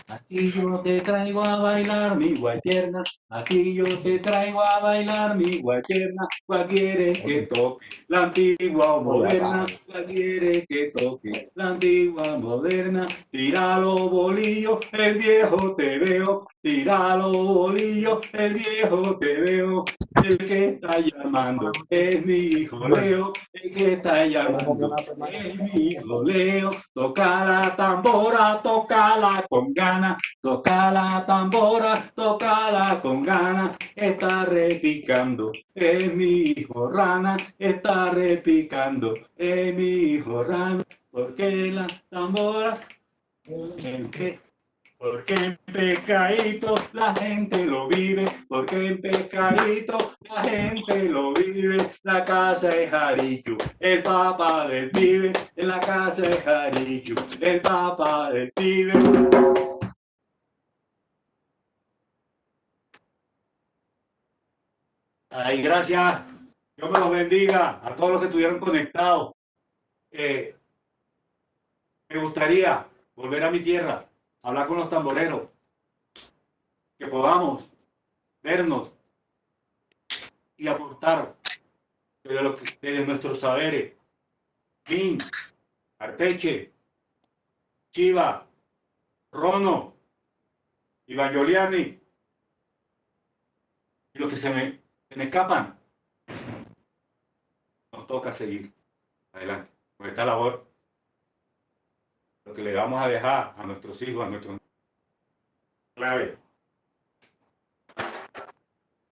Aquí yo te traigo a bailar mi guayerna, aquí yo te traigo a bailar mi guayerna, ¿cuál quieres que toque? La antigua o moderna, ¿cuál quieres que toque? La antigua o moderna, tira los bolillos, el viejo te veo, tira los bolillos, el viejo te veo. El que está llamando es mi hijo Leo, el que está llamando es mi hijo Leo. Toca la tambora, tócala con ganas, toca la tambora, tócala con ganas. Está repicando, es mi hijo Rana, está repicando, es mi hijo Rana. Porque la tambora, porque en pecadito la gente lo vive, porque en pecadito la gente lo vive. La casa es Jarichu, el papá del pibe, en la casa es Jarichu, el papá del pibe. Ay, gracias. Dios me los bendiga a todos los que estuvieron conectados. Me gustaría volver a mi tierra, hablar con los tamboreros, que podamos vernos y aportar desde nuestros saberes. Min, Arteche, Chiva, Rono, Iván Giuliani, y los que se me escapan, nos toca seguir adelante con esta labor. Lo que le vamos a dejar a nuestros hijos, a nuestros clave.